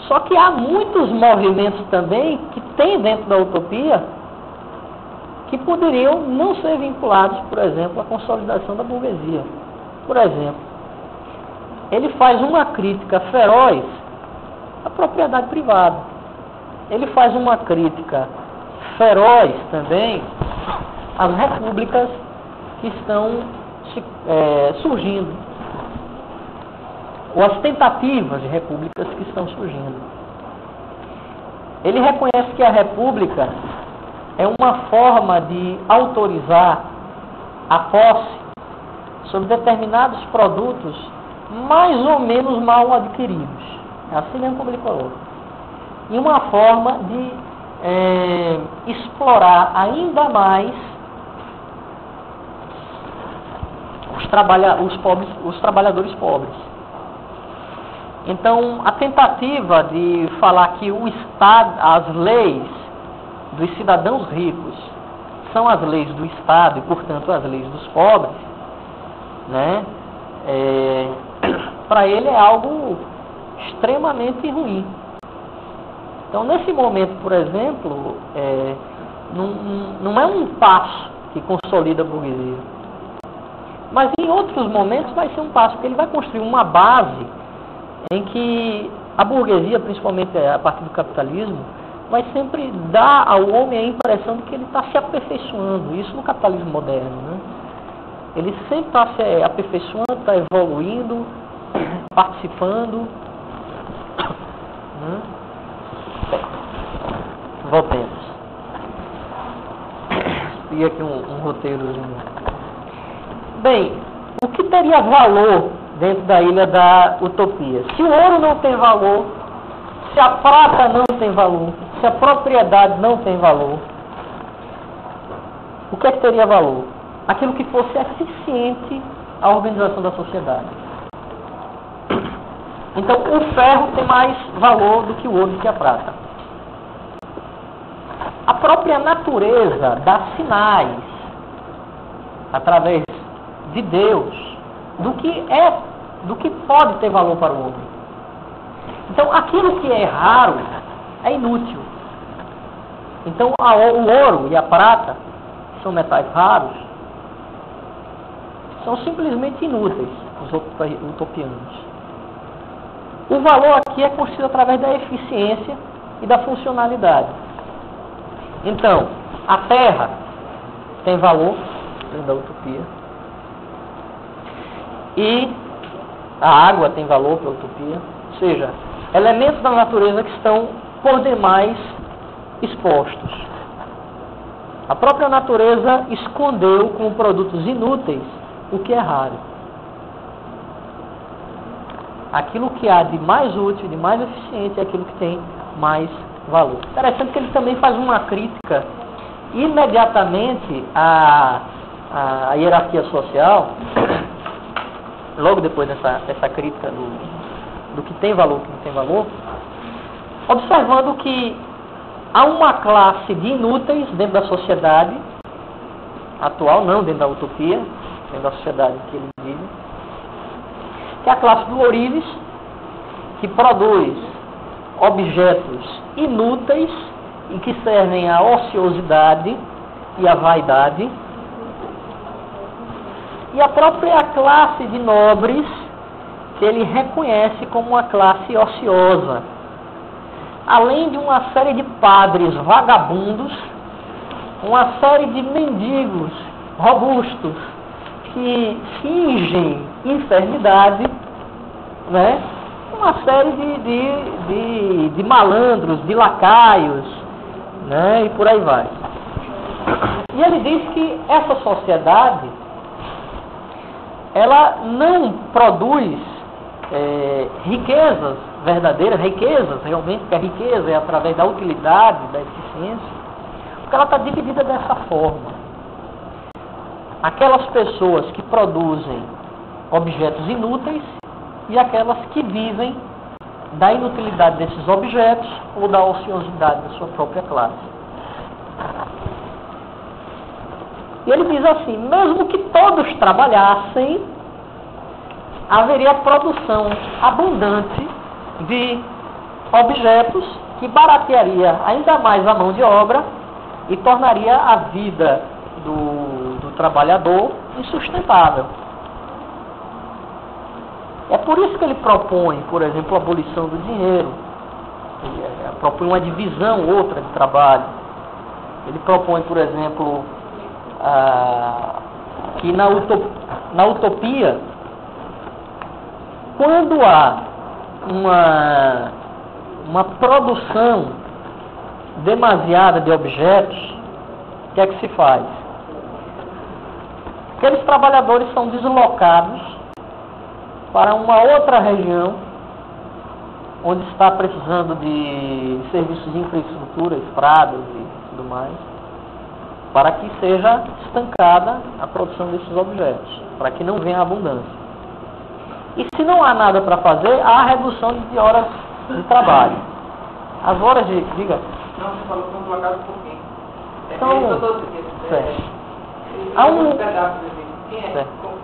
Só que há muitos movimentos também que tem dentro da utopia que poderiam não ser vinculados, por exemplo, à consolidação da burguesia. Por exemplo, ele faz uma crítica feroz à propriedade privada. Ele faz uma crítica feroz também às repúblicas que estão surgindo, ou às tentativas de repúblicas que estão surgindo. Ele reconhece que a república é uma forma de autorizar a posse sobre determinados produtos mais ou menos mal adquiridos. É assim mesmo como ele coloca. E uma forma de explorar ainda mais os trabalhadores pobres. Então, a tentativa de falar que o Estado, as leis dos cidadãos ricos são as leis do Estado e, portanto, as leis dos pobres, né? Para ele é algo extremamente ruim. Então, nesse momento, por exemplo, não é um passo que consolida a burguesia. Mas em outros momentos vai ser um passo, porque ele vai construir uma base em que a burguesia, principalmente a partir do capitalismo, vai sempre dar ao homem a impressão de que ele está se aperfeiçoando. Isso no capitalismo moderno, né? Ele sempre está se aperfeiçoando, está evoluindo, participando. Voltemos. E aqui um roteirozinho. Bem, o que teria valor dentro da Ilha da Utopia? Se o ouro não tem valor, se a prata não tem valor, se a propriedade não tem valor, o que é que teria valor? Aquilo que fosse eficiente à organização da sociedade. Então, o ferro tem mais valor do que o ouro, do que a prata. A própria natureza dá sinais, através de Deus, do que pode ter valor para o homem. Então, aquilo que é raro é inútil. Então, o ouro e a prata, que são metais raros, são simplesmente inúteis, os utopianos. O valor aqui é construído através da eficiência e da funcionalidade. Então, a terra tem valor dentro da utopia. E a água tem valor para a utopia. Ou seja, elementos da natureza que estão por demais expostos. A própria natureza escondeu como produtos inúteis o que é raro. Aquilo que há de mais útil, de mais eficiente, é aquilo que tem mais valor. Interessante que ele também faz uma crítica imediatamente à hierarquia social, logo depois dessa crítica do que tem valor e do que não tem valor, observando que há uma classe de inúteis dentro da sociedade atual, não dentro da utopia, dentro da sociedade que ele vive, que é a classe do ourives, que produz objetos inúteis e que servem à ociosidade e à vaidade, e a própria classe de nobres, que ele reconhece como uma classe ociosa, além de uma série de padres vagabundos, uma série de mendigos robustos que fingem enfermidade, né? Uma série de malandros, de lacaios, né? E por aí vai. E ele diz que essa sociedade, ela não produz riquezas verdadeiras, riquezas realmente, porque a riqueza é através da utilidade, da eficiência, porque ela está dividida dessa forma. Aquelas pessoas que produzem objetos inúteis e aquelas que vivem da inutilidade desses objetos ou da ociosidade da sua própria classe. E ele diz assim, mesmo que todos trabalhassem, haveria produção abundante de objetos que baratearia ainda mais a mão de obra e tornaria a vida do trabalhador insustentável. É por isso que ele propõe, por exemplo, a abolição do dinheiro. Ele propõe uma divisão outra de trabalho. Ele propõe, por exemplo, que na utopia, quando há uma produção demasiada de objetos, o que é que se faz? Aqueles trabalhadores são deslocados para uma outra região onde está precisando de serviços de infraestrutura, estradas e tudo mais, para que seja estancada a produção desses objetos, para que não venha abundância. E se não há nada para fazer, há redução de horas de trabalho. As horas de... Diga. Não, você falou que são colocados por quem? Certo. Há um...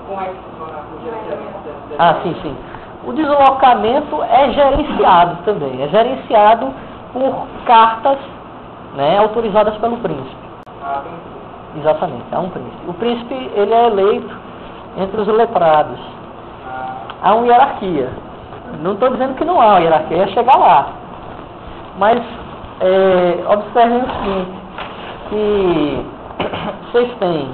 Como é que funciona o gerenciamento? Ah, sim. O deslocamento é gerenciado também. É gerenciado por cartas, né, autorizadas pelo príncipe. Ah, tem. Exatamente, há um príncipe. O príncipe, ele é eleito entre os letrados. Há uma hierarquia. Não estou dizendo que não há uma hierarquia, é chegar lá. Mas, observem o seguinte, que vocês têm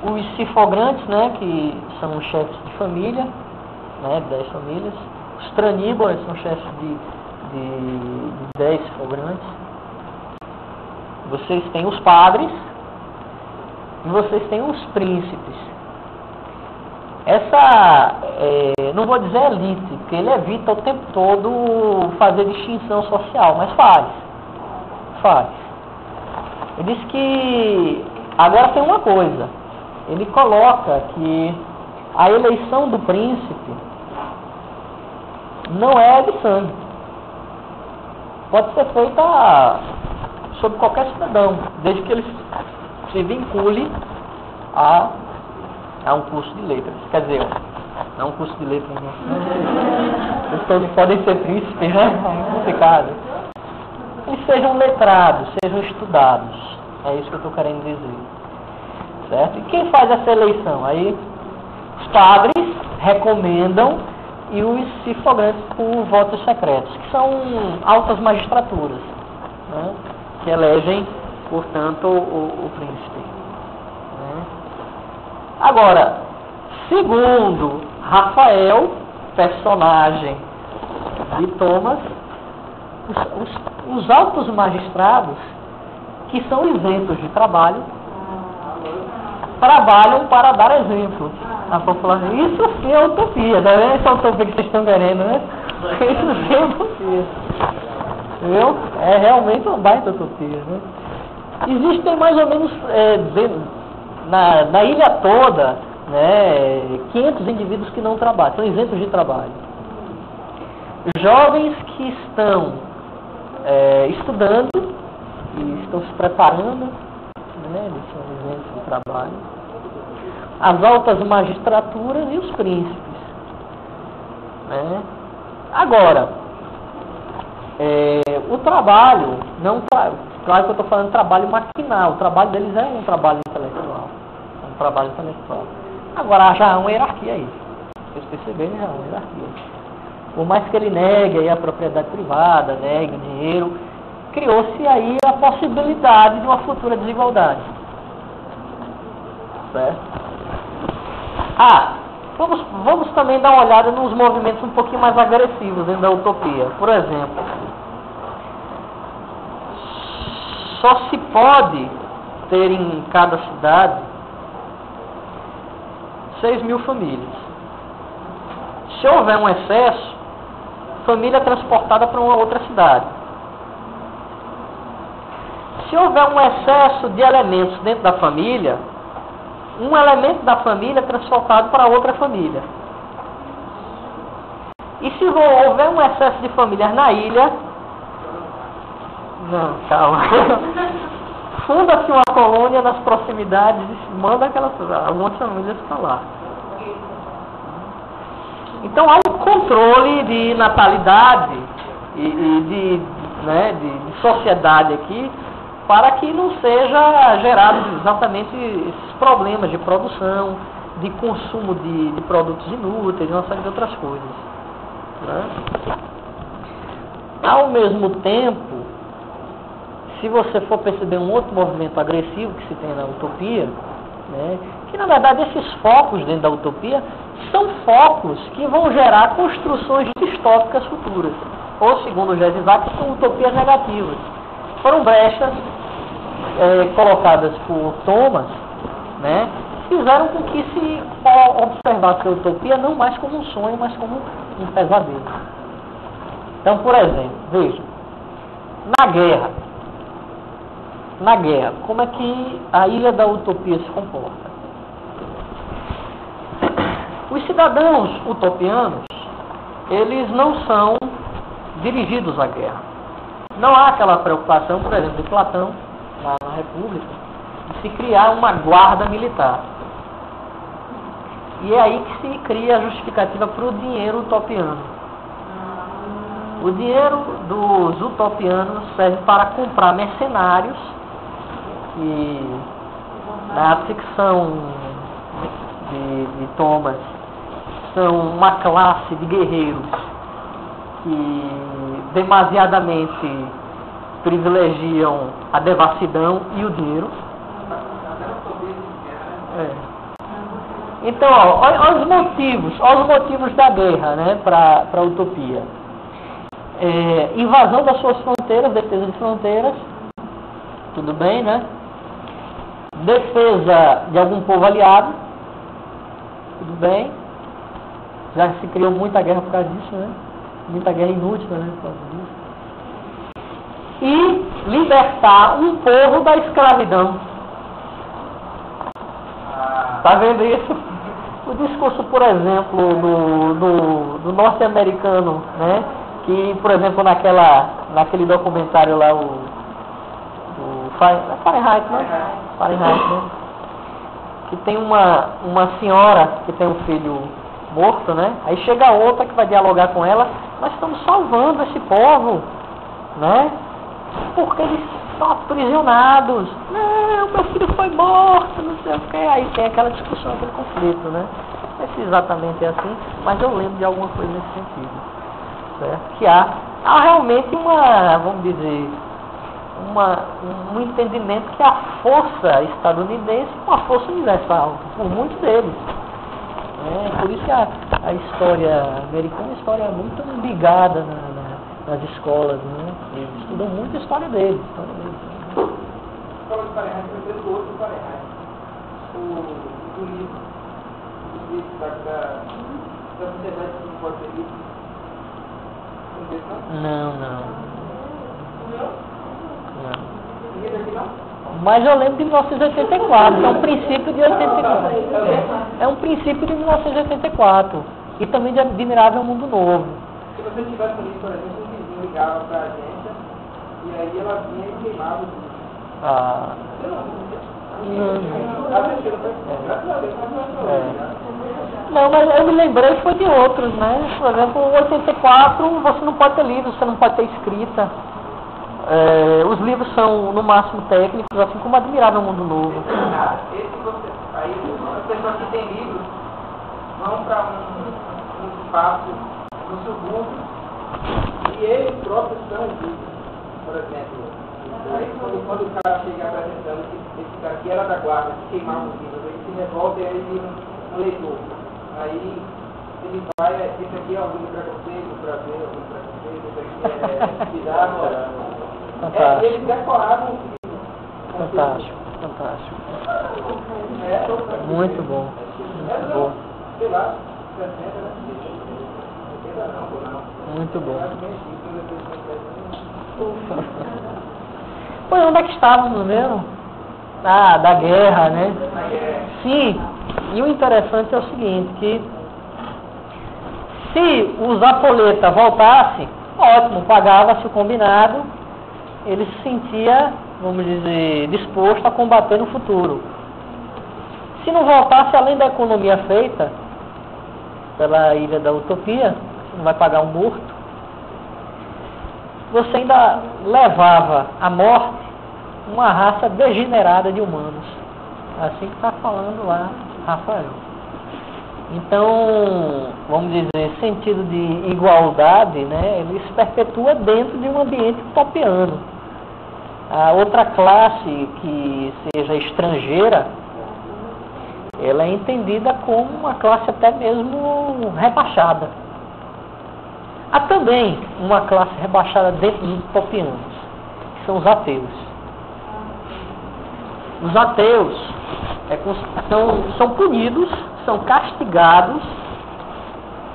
os cifograntes, né, que são os chefes de família, né, de 10 famílias. Os traníboras são chefes de 10 cifograntes. Vocês têm os padres e vocês têm os príncipes. Essa, não vou dizer elite, porque ele evita o tempo todo fazer distinção social, mas faz. Ele diz que, agora tem uma coisa, ele coloca que a eleição do príncipe não é de sangue. Pode ser feita sobre qualquer cidadão, desde que ele se vincule a um curso de letras. Quer dizer, não é um curso de letras, não. Eles todos podem ser príncipes, né? É complicado. Eles sejam letrados, sejam estudados. É isso que eu estou querendo dizer. Certo? E quem faz essa eleição? Aí, os padres recomendam e os cifograntes por votos secretos, que são altas magistraturas, né? Que elegem, portanto, o príncipe. Né? Agora, segundo Rafael, personagem de Thomas, os altos magistrados, que são isentos de trabalho, trabalham para dar exemplo à população. Isso sim é utopia, não é essa utopia que vocês estão querendo, né? Isso sim é utopia. Entendeu? É realmente uma baita utopia, né? Existem mais ou menos, na ilha toda, né, 500 indivíduos que não trabalham, são isentos de trabalho. Jovens que estão estudando e estão se preparando, né, eles são isentos de trabalho. As altas magistraturas e os príncipes. Né? Agora, o trabalho, claro que eu estou falando de trabalho maquinal, o trabalho deles é um trabalho intelectual. Agora, já há uma hierarquia aí. Vocês perceberem, já há uma hierarquia. Por mais que ele negue aí a propriedade privada, negue o dinheiro, criou-se aí a possibilidade de uma futura desigualdade. Certo? Vamos também dar uma olhada nos movimentos um pouquinho mais agressivos dentro da utopia. Por exemplo, só se pode ter em cada cidade 6.000 famílias. Se houver um excesso, família é transportada para uma outra cidade. Se houver um excesso de elementos dentro da família, um elemento da família é transportado para outra família. E se houver um excesso de famílias na ilha... Não, calma. Funda-se uma colônia nas proximidades e manda algumas famílias para lá. Então há um controle de natalidade e de sociedade aqui, para que não seja gerado exatamente esses problemas de produção, de consumo de produtos inúteis, uma série de outras coisas. Né? Ao mesmo tempo, se você for perceber um outro movimento agressivo que se tem na utopia, né, que na verdade esses focos dentro da utopia são focos que vão gerar construções distópicas futuras, ou segundo o Jesse Isaac, são utopias negativas. Foram brechas colocadas por Thomas, né, fizeram com que se observasse a utopia não mais como um sonho, mas como um pesadelo. Então, por exemplo, veja, na guerra, como é que a Ilha da Utopia se comporta? Os cidadãos utopianos, eles não são dirigidos à guerra. Não há aquela preocupação, por exemplo, de Platão, lá na República, de se criar uma guarda militar. E é aí que se cria a justificativa para o dinheiro utopiano. O dinheiro dos utopianos serve para comprar mercenários, que na ficção de Thomas são uma classe de guerreiros que demasiadamente privilegiam a devassidão e o dinheiro. Então, olha os motivos da guerra, né, para a utopia. Invasão das suas fronteiras, defesa de fronteiras, tudo bem, né? Defesa de algum povo aliado, tudo bem. Já se criou muita guerra por causa disso, né? Muita guerra inútil, né, por causa disso. E libertar um povo da escravidão. Tá vendo isso? O discurso, por exemplo, do norte-americano, né? Que, por exemplo, naquele documentário lá, o Fahrenheit, né? Fahrenheit, né? Que tem uma senhora que tem um filho morto, né? Aí chega outra que vai dialogar com ela, nós estamos salvando esse povo, né? Porque eles estão aprisionados. Não, meu filho foi morto, não sei o que. Aí tem aquela discussão, aquele conflito, né? Não sei se exatamente é assim, mas eu lembro de alguma coisa nesse sentido. Certo? Que há realmente vamos dizer, um entendimento que a força estadunidense é uma força universal, por muitos deles. Por isso que a história americana é uma história muito ligada nas escolas, né? Eles estudam muito a história deles. A escola de Fahrenheit foi do outro Fahrenheit. O livro da sociedade que não pode ser livre. Não. Mas eu lembro de 1984, é um princípio de 84. É um princípio de 1984. E também de Admirável Mundo Novo. Se você tivesse um livro, por exemplo, um vizinho ligava para a agência e aí ela vinha e queimava o livro. Não, mas eu me lembrei que foi de outros, né? Por exemplo, 84 você não pode ter livro, você não pode ter escrita. Os livros são, no máximo, técnicos, assim como Admirável Mundo Novo. Aí as pessoas que têm livros vão para um espaço no subúrbio e eles próprios são os livros, por exemplo. Aí quando o cara chega apresentando que esse cara que era da guarda, que queimava os livros, ele se revolta e aí vira um leitor. Aí ele vai, esse aqui é um livro para você, para ver, um livro para você, esse aqui é cuidado. Eles decoravam o livro. Fantástico. Muito bom. Muito bom. Sei lá, 60, não. Muito bom. Pois onde é que estávamos mesmo? Da guerra, né? Sim. E o interessante é o seguinte, que se o Zapoleta voltasse, ótimo, pagava-se o combinado, ele se sentia, vamos dizer, disposto a combater no futuro. Se não voltasse, além da economia feita pela Ilha da Utopia, você não vai pagar um morto, você ainda levava à morte uma raça degenerada de humanos. Assim que está falando lá Rafael. Então, vamos dizer, sentido de igualdade, né, ele se perpetua dentro de um ambiente utopiano. A outra classe que seja estrangeira, ela é entendida como uma classe até mesmo rebaixada. Há também uma classe rebaixada dentro dos utopianos, que são os ateus. Os ateus são punidos, são castigados,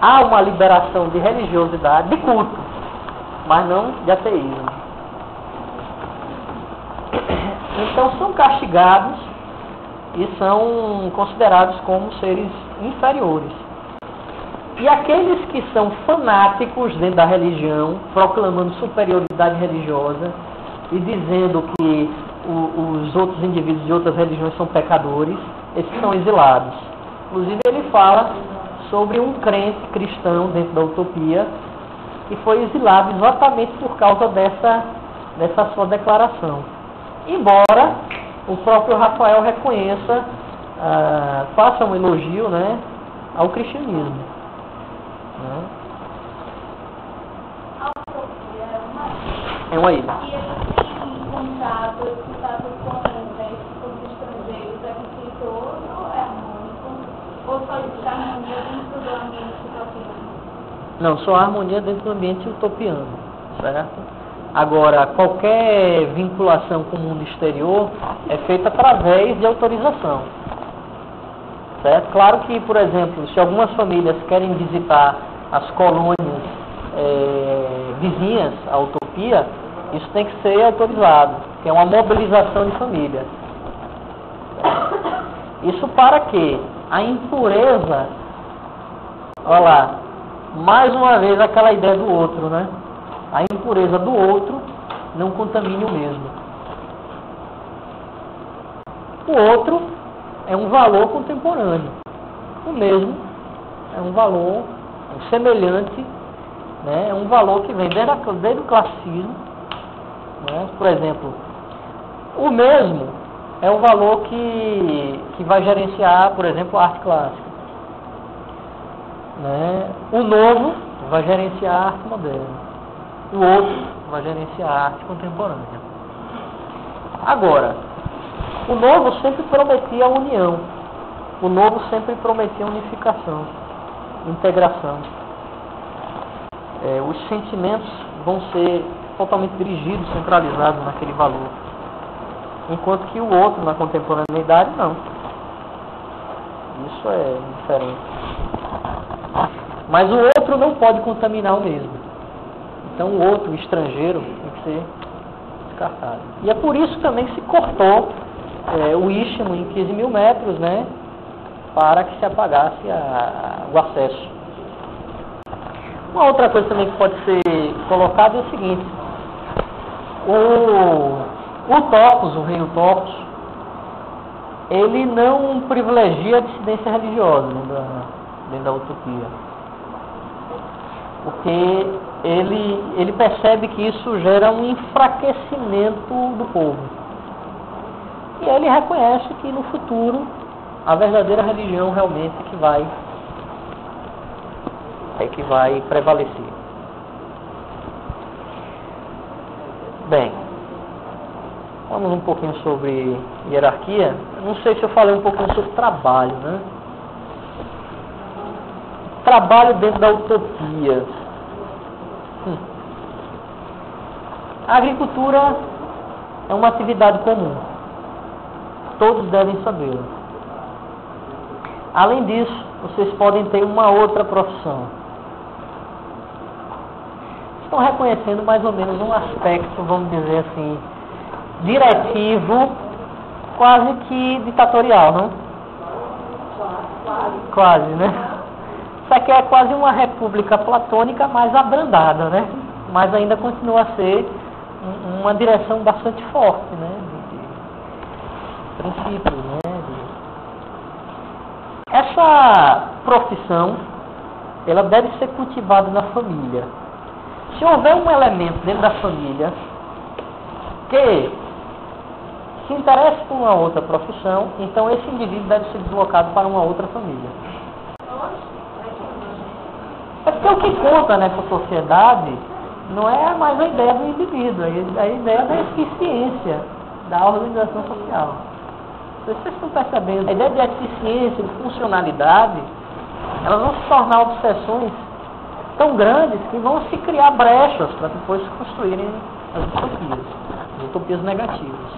há uma liberação de religiosidade, de culto. mas não de ateísmo. Então são castigados e são considerados como seres inferiores. E aqueles que são fanáticos dentro da religião, proclamando superioridade religiosa e dizendo que os outros indivíduos de outras religiões são pecadores, esses são exilados. Inclusive ele fala sobre um crente cristão dentro da utopia que foi exilado exatamente por causa dessa sua declaração. Embora o próprio Rafael reconheça, faça um elogio, né, ao cristianismo. Né? A utopia É uma ilha. E ele tem contato com os estrangeiros aqui que todo é harmônico, ou só existe harmonia dentro do ambiente utopiano? Não, só há harmonia dentro do ambiente utopiano, certo? Agora, qualquer vinculação com o mundo exterior é feita através de autorização, certo? Claro que, por exemplo, se algumas famílias querem visitar as colônias vizinhas à utopia, isso tem que ser autorizado, que é uma mobilização de família. Isso para quê? A impureza, olha lá, mais uma vez aquela ideia do outro, né? A impureza do outro não contamine o mesmo. O outro é um valor contemporâneo. O mesmo é um valor semelhante, né? É um valor que vem desde o classicismo. Né? Por exemplo, o mesmo é um valor que vai gerenciar, por exemplo, a arte clássica. Né? O novo vai gerenciar a arte moderna. O outro vai gerenciar a arte contemporânea. Agora, o novo sempre prometia a união. O novo sempre prometia unificação, integração. Os sentimentos vão ser totalmente dirigidos, centralizados naquele valor. Enquanto que o outro, na contemporaneidade, não. Isso é diferente. Mas o outro não pode contaminar o mesmo. Então o outro, o estrangeiro, tem que ser descartado. E é por isso também que se cortou o istmo em 15 mil metros, né, para que se apagasse o acesso. Uma outra coisa também que pode ser colocada é o seguinte: o Topos, o rei Topos, ele não privilegia a dissidência religiosa dentro da utopia. Porque ele percebe que isso gera um enfraquecimento do povo. E ele reconhece que no futuro a verdadeira religião realmente é que vai prevalecer. Bem, vamos um pouquinho sobre hierarquia. Não sei se eu falei um pouquinho sobre trabalho, né? Trabalho dentro da utopia. A agricultura é uma atividade comum. Todos devem saber. Além disso, vocês podem ter uma outra profissão. Estão reconhecendo mais ou menos um aspecto, vamos dizer assim, diretivo, quase que ditatorial, não? Quase, né? Isso aqui é quase uma república platônica mais abrandada, né? Mas ainda continua a ser uma direção bastante forte, né? De princípios, né? Essa profissão, ela deve ser cultivada na família. Se houver um elemento dentro da família que se interessa por uma outra profissão, então esse indivíduo deve ser deslocado para uma outra família. É porque o que conta nessa sociedade não é mais a ideia do indivíduo, é a ideia da eficiência da organização social. Vocês estão percebendo, a ideia de eficiência, de funcionalidade, elas vão se tornar obsessões tão grandes que vão se criar brechas para depois se construírem as utopias negativas.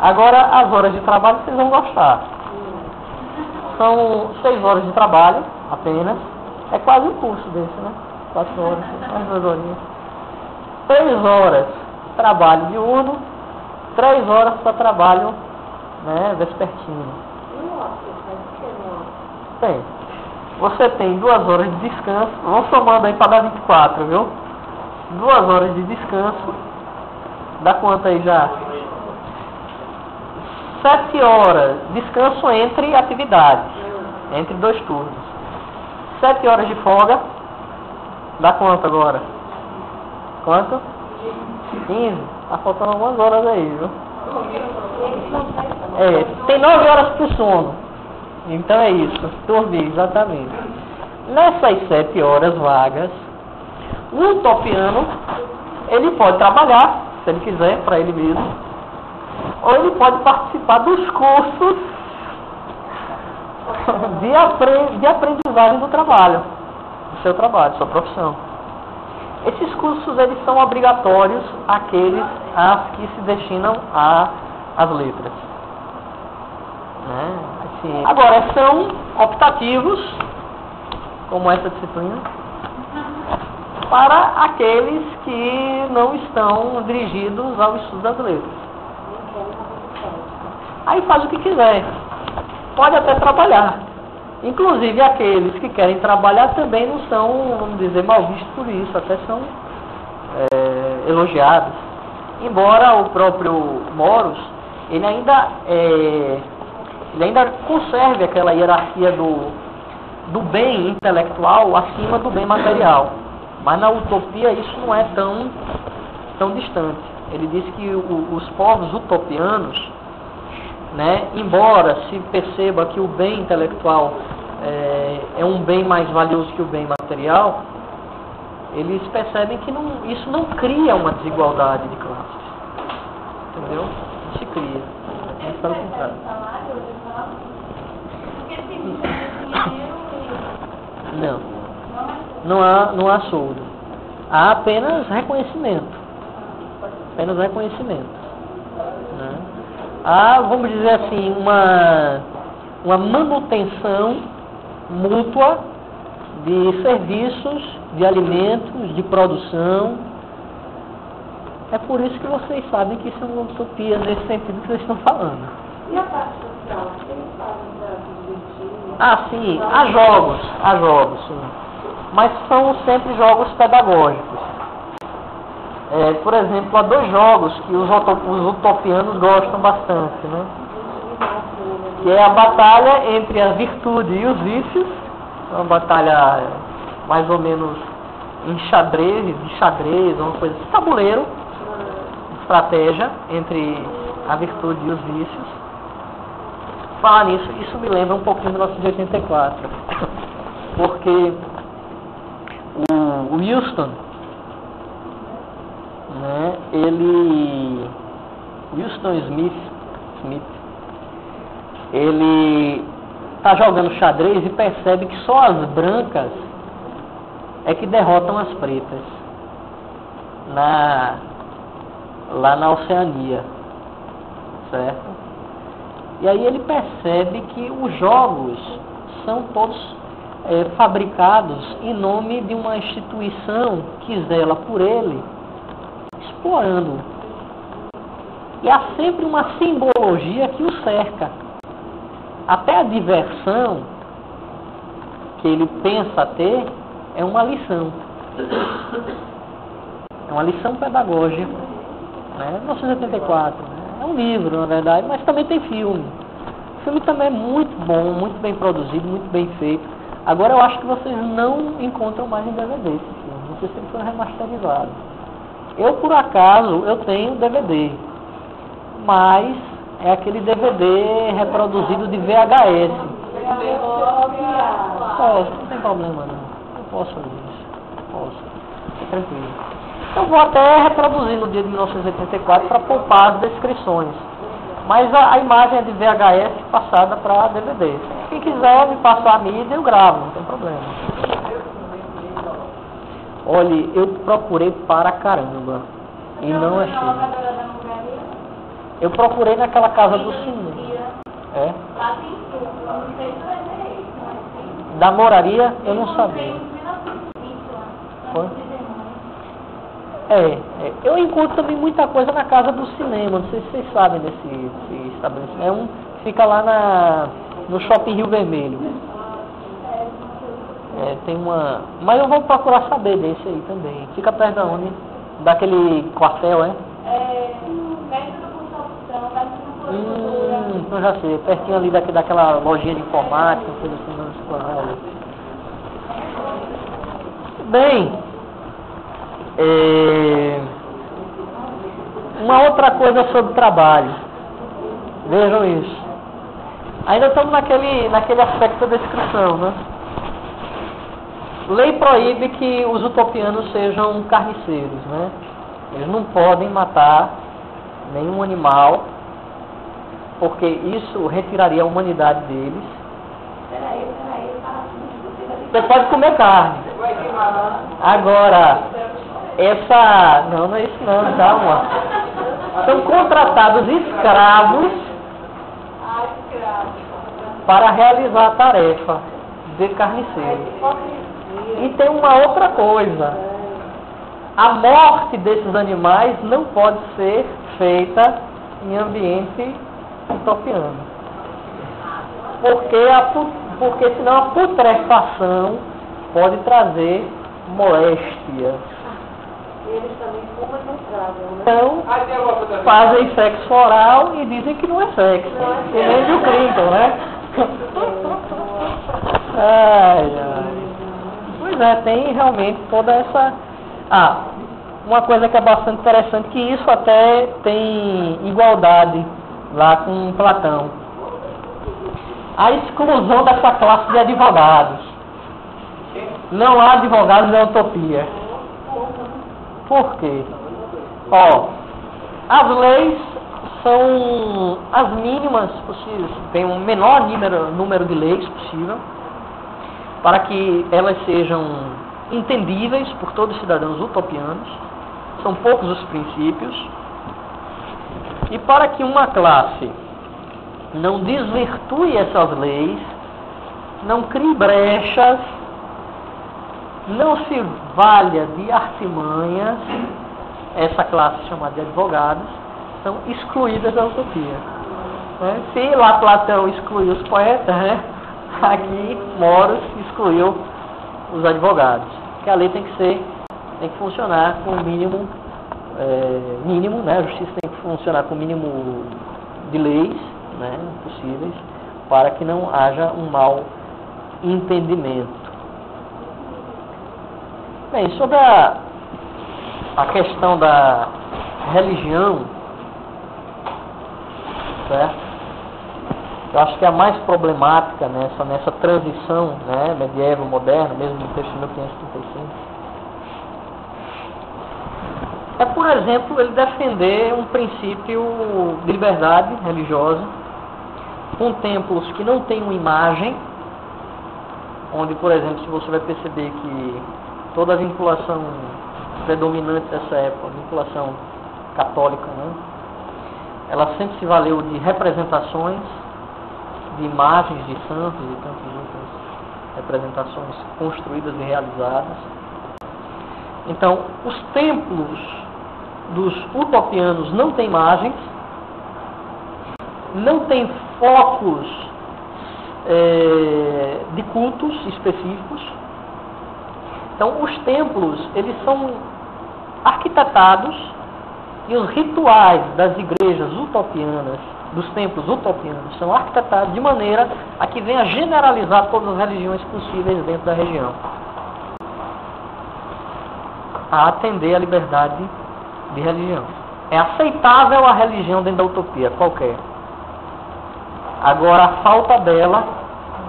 Agora, as horas de trabalho vocês vão gostar. São 6 horas de trabalho apenas. É quase um curso desse, né? 4 horas, mais 2 horinhas. 3 horas trabalho diurno, 3 horas para trabalho, né, vespertino. Tem. Você tem 2 horas de descanso, vamos somando aí para dar 24, viu? 2 horas de descanso, dá quanto aí já? 7 horas, descanso entre atividades, entre 2 turnos. 7 horas de folga, dá quanto agora? Quanto? 15, tá faltando algumas horas aí, viu? Tem 9 horas pro sono. Então é isso, dormir, exatamente. Nessas 7 horas vagas, o utopiano, ele pode trabalhar, se ele quiser, para ele mesmo, ou ele pode participar dos cursos de aprendizagem do trabalho, do seu trabalho, sua profissão. Esses cursos, eles são obrigatórios àqueles que se destinam às letras. Né? Assim, agora, são optativos, como essa disciplina, para aqueles que não estão dirigidos ao estudo das letras. Aí faz o que quiser. Pode até trabalhar. Inclusive, aqueles que querem trabalhar também não são, vamos dizer, mal vistos por isso, até são elogiados. Embora o próprio Moros, ele ainda conserve aquela hierarquia do bem intelectual acima do bem material. Mas na utopia isso não é tão distante. Ele diz que os povos utopianos, né, embora se perceba que o bem intelectual é um bem mais valioso que o bem material, eles percebem que isso não cria uma desigualdade de classes. Entendeu? Não se cria. É pelo contrário. Não há soldo. Há apenas reconhecimento. Apenas reconhecimento. Né? Há, vamos dizer assim, uma manutenção mútua de serviços, de alimentos, de produção. É por isso que vocês sabem que isso é uma utopia nesse sentido que vocês estão falando. E a parte social? O que eles fazem para divertir? Ah, sim, há jogos, sim. Mas são sempre jogos pedagógicos. Por exemplo, há 2 jogos que os utopianos gostam bastante, né? Que é a batalha entre a virtude e os vícios, uma batalha mais ou menos de xadrez, uma coisa assim, tabuleiro, estratégia entre a virtude e os vícios. Falar nisso, isso me lembra um pouquinho de 1984, porque o Houston, né, Houston Smith, ele está jogando xadrez e percebe que só as brancas é que derrotam as pretas lá na Oceania, certo? E aí ele percebe que os jogos são todos fabricados em nome de uma instituição que zela por ele, explorando. E há sempre uma simbologia que o cerca. Até a diversão que ele pensa ter é uma lição. É uma lição pedagógica. Né? 1984. Né? É um livro, na verdade, mas também tem filme. O filme também é muito bom, muito bem produzido, muito bem feito. Agora eu acho que vocês não encontram mais em DVD esse filme. Não sei se ele foi remasterizado. Eu, por acaso, eu tenho DVD. Mas é aquele DVD reproduzido de VHS. Posso, não tem problema não. Eu posso fazer isso. Posso. É tranquilo. Eu vou até reproduzir no dia de 1984 para poupar as descrições. Mas a imagem é de VHS passada para DVD. Quem quiser me passar a mídia, eu gravo, não tem problema. Olha, eu procurei para caramba e não achei. Eu procurei naquela casa do cinema. É? Da moraria, eu não sabia. tarefa. Eu encontro também muita coisa na Casa do Cinema, não sei se vocês sabem desse estabelecimento. É um que fica lá no Shopping Rio Vermelho. Tem uma... Mas eu vou procurar saber desse aí também. Fica perto da onde? Daquele quartel, perto da construção, da infraestrutura. Então já sei, pertinho ali daquela lojinha de informática, coisa assim, não se ali. Bem, uma outra coisa sobre trabalho. Vejam isso. Ainda estamos naquele aspecto da descrição, né? Lei proíbe que os utopianos sejam carniceiros, né? Eles não podem matar nenhum animal, porque isso retiraria a humanidade deles. Você pode comer carne. Agora, não é isso não, calma. São contratados escravos para realizar a tarefa de carniceiro. E tem uma outra coisa. A morte desses animais não pode ser feita em ambiente utopiano. Porque senão a putrefação pode trazer moléstia. Eles também fumam e não tragam, né? Então, fazem sexo oral e dizem que não é sexo. Que nem o Clinton, né? Pois é, tem realmente toda essa... uma coisa que é bastante interessante, que isso até tem igualdade lá com Platão. A exclusão dessa classe de advogados. Não há advogados na utopia. Por quê? As leis são as mínimas possíveis, tem um menor número de leis possível, para que elas sejam entendíveis por todos os cidadãos utopianos. São poucos os princípios. E para que uma classe não desvirtue essas leis, não crie brechas, não se valha de artimanhas, essa classe chamada de advogados são excluídas da utopia. Se lá Platão excluiu os poetas, aqui Moros excluiu os advogados. Que a lei tem que funcionar com o mínimo, a justiça tem que funcionar com o mínimo de leis, possíveis, para que não haja um mau entendimento. Bem, sobre a questão da religião, certo? Eu acho que é a mais problemática nessa transição, medieval, moderna, mesmo no texto de 1535, é, por exemplo, ele defender um princípio de liberdade religiosa, com templos que não têm uma imagem, onde, por exemplo, se você vai perceber que toda a vinculação predominante dessa época, a vinculação católica, ela sempre se valeu de representações, de imagens de santos e tantas outras representações construídas e realizadas. Então, os templos dos utopianos não têm imagens, não têm focos de cultos específicos. Então, os templos, eles são arquitetados, e os rituais das igrejas utopianas, dos templos utopianos, são arquitetados de maneira a que venha generalizar todas as religiões possíveis dentro da região, a atender à liberdade de religião. É aceitável a religião dentro da utopia, qualquer. Agora, a falta dela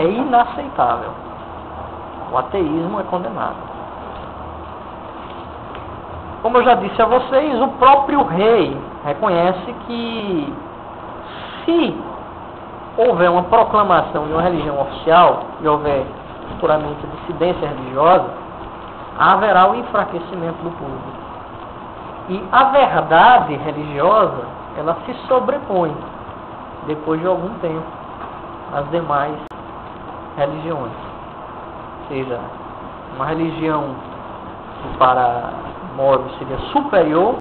é inaceitável. O ateísmo é condenado. Como eu já disse a vocês, o próprio rei reconhece que se houver uma proclamação de uma religião oficial e houver futuramente dissidência religiosa, haverá o enfraquecimento do público. E a verdade religiosa, ela se sobrepõe, depois de algum tempo, às demais religiões. Ou seja, uma religião que para Moebius seria superior,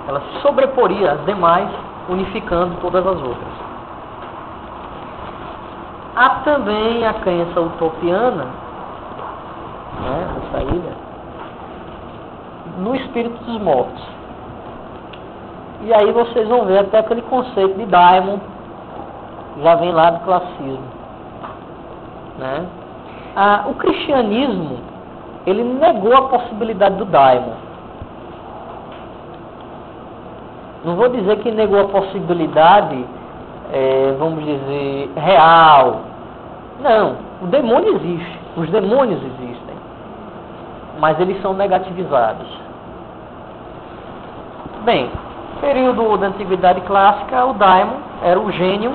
ela se sobreporia às demais, unificando todas as outras. Há também a crença utopiana, né, essa ilha, no espírito dos mortos. E aí vocês vão ver até aquele conceito de daimon, já vem lá do classicismo, né? O cristianismo, ele negou a possibilidade do daimon. Não vou dizer que negou a possibilidade, vamos dizer, real. Não, o demônio existe, os demônios existem, mas eles são negativizados. Bem, no período da Antiguidade Clássica, o daimon era o gênio,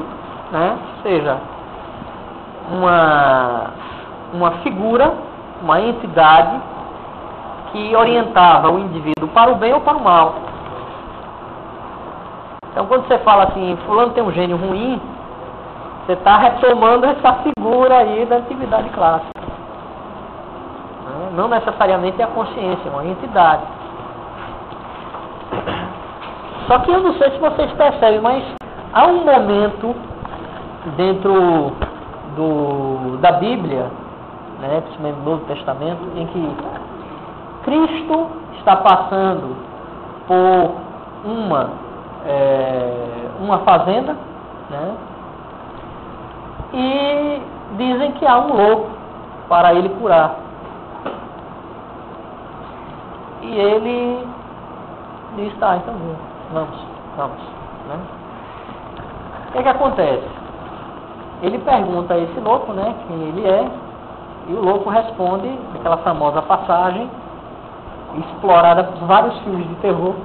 né? Ou seja, uma figura, uma entidade que orientava o indivíduo para o bem ou para o mal. Então, quando você fala assim, fulano tem um gênio ruim, você está retomando essa figura aí da Antiguidade Clássica. Não necessariamente é a consciência, é uma entidade. Só que eu não sei se vocês percebem, mas há um momento dentro da Bíblia, né, principalmente no Novo Testamento, em que Cristo está passando por uma fazenda, né, e dizem que há um louco para ele curar. E ele diz, tá, então vamos, né? O que acontece? Ele pergunta a esse louco, né, quem ele é, e o louco responde aquela famosa passagem, explorada por vários filmes de terror.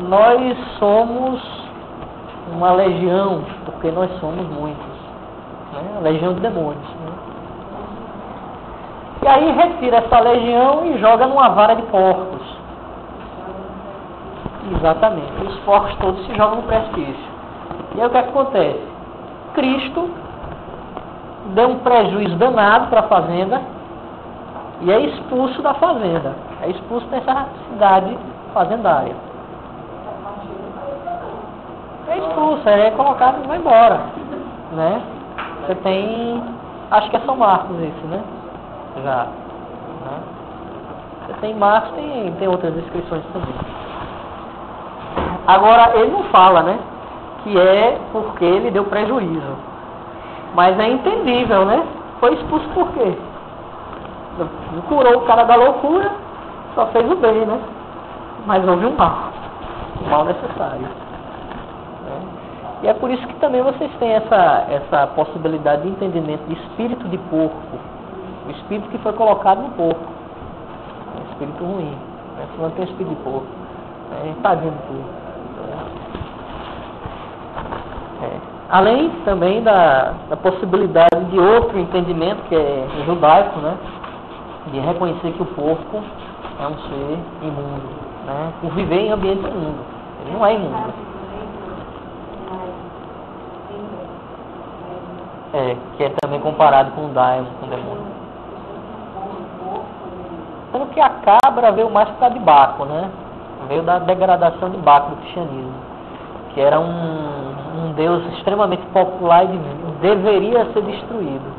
Nós somos uma legião, porque nós somos muitos, né? A legião de demônios, né? E aí retira essa legião e joga numa vara de porcos. Exatamente, os porcos todos se jogam no precipício. E aí o que acontece? Cristo deu um prejuízo danado para a fazenda e é expulso da fazenda, é expulso dessa cidade fazendária. É expulso, é colocado e vai embora, né? Você tem, acho que é São Marcos isso, né? Já, né? Você tem Marcos, tem outras descrições também. Agora, ele não fala, né? Que é porque ele deu prejuízo. Mas é entendível, né? Foi expulso por quê? Não curou o cara da loucura, só fez o bem, né? Mas houve um mal necessário. E é por isso que também vocês têm essa possibilidade de entendimento de espírito de porco. O espírito que foi colocado no porco. Um espírito ruim. Se não tem espírito de porco. Tadinho do porco. Além também da possibilidade de outro entendimento, que é judaico, né? De reconhecer que o porco é um ser imundo, né? Por viver em ambiente imundo. Ele não é imundo. Que é também comparado com o daimon, com o demônio. Sendo que a cabra veio mais por causa de Baco, né? Veio da degradação de Baco do cristianismo, que era um deus extremamente popular e deveria ser destruído.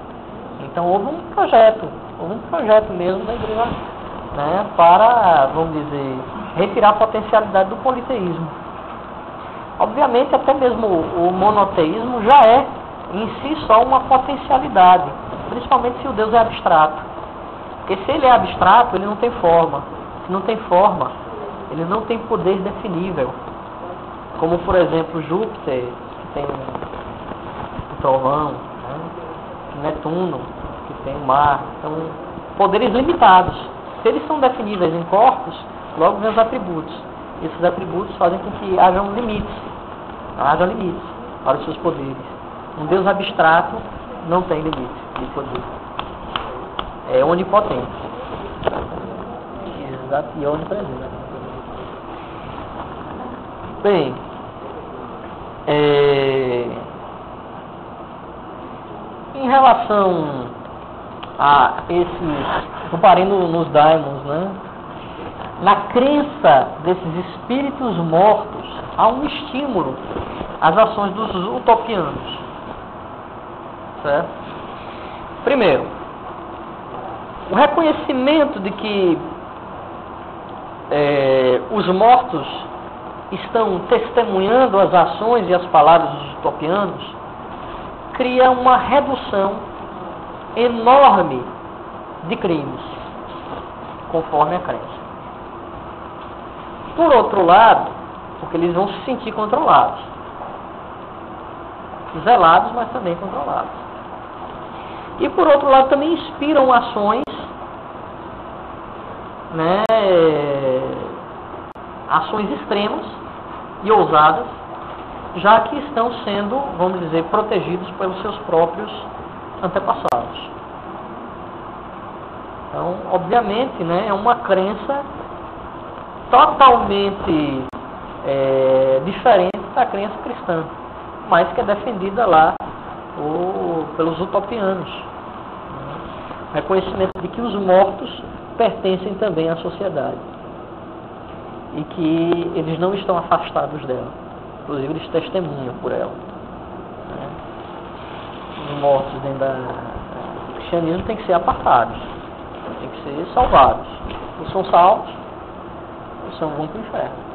Então houve um projeto mesmo da igreja, né, para, vamos dizer, retirar a potencialidade do politeísmo. Obviamente até mesmo o monoteísmo já é em si só uma potencialidade, principalmente se o Deus é abstrato. Porque se ele é abstrato, ele não tem forma. Se não tem forma, ele não tem poder definível. Como, por exemplo, Júpiter, que tem um trovão, né? Netuno, que tem o mar. São poderes limitados. Se eles são definíveis em corpos, logo vem os atributos. Esses atributos fazem com que haja limites para os seus poderes. Um Deus abstrato não tem limite de poder. É onipotente. Exato, e onipresente. Bem, em relação comparando nos daimons, né? Na crença desses espíritos mortos, há um estímulo às ações dos utopianos. Certo? Primeiro, o reconhecimento de que os mortos estão testemunhando as ações e as palavras dos utopianos cria uma redução enorme de crimes, conforme a crença. Por outro lado, porque eles vão se sentir controlados. Zelados, mas também controlados. E por outro lado, também inspiram ações, né, ações extremas e ousadas, já que estão sendo, vamos dizer, protegidos pelos seus próprios antepassados. Então, obviamente, né, é uma crença totalmente diferente da crença cristã, mas que é defendida lá pelos utopianos. Reconhecimento de que os mortos pertencem também à sociedade e que eles não estão afastados dela, inclusive eles testemunham por ela. Os mortos dentro do cristianismo têm que ser apartados, têm que ser salvados. Eles são salvos, eles vão para o inferno.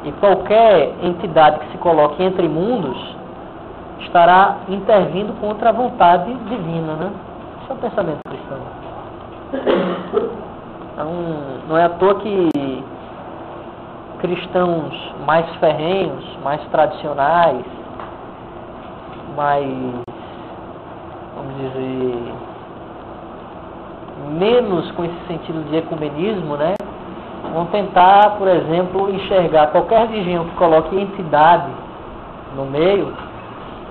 E qualquer entidade que se coloque entre mundos estará intervindo contra a vontade divina, né? Esse é o pensamento cristão. Então, não é à toa que cristãos mais ferrenhos, mais tradicionais, mais, vamos dizer, menos com esse sentido de ecumenismo, né? Vão tentar, por exemplo, enxergar qualquer religião que coloque entidade no meio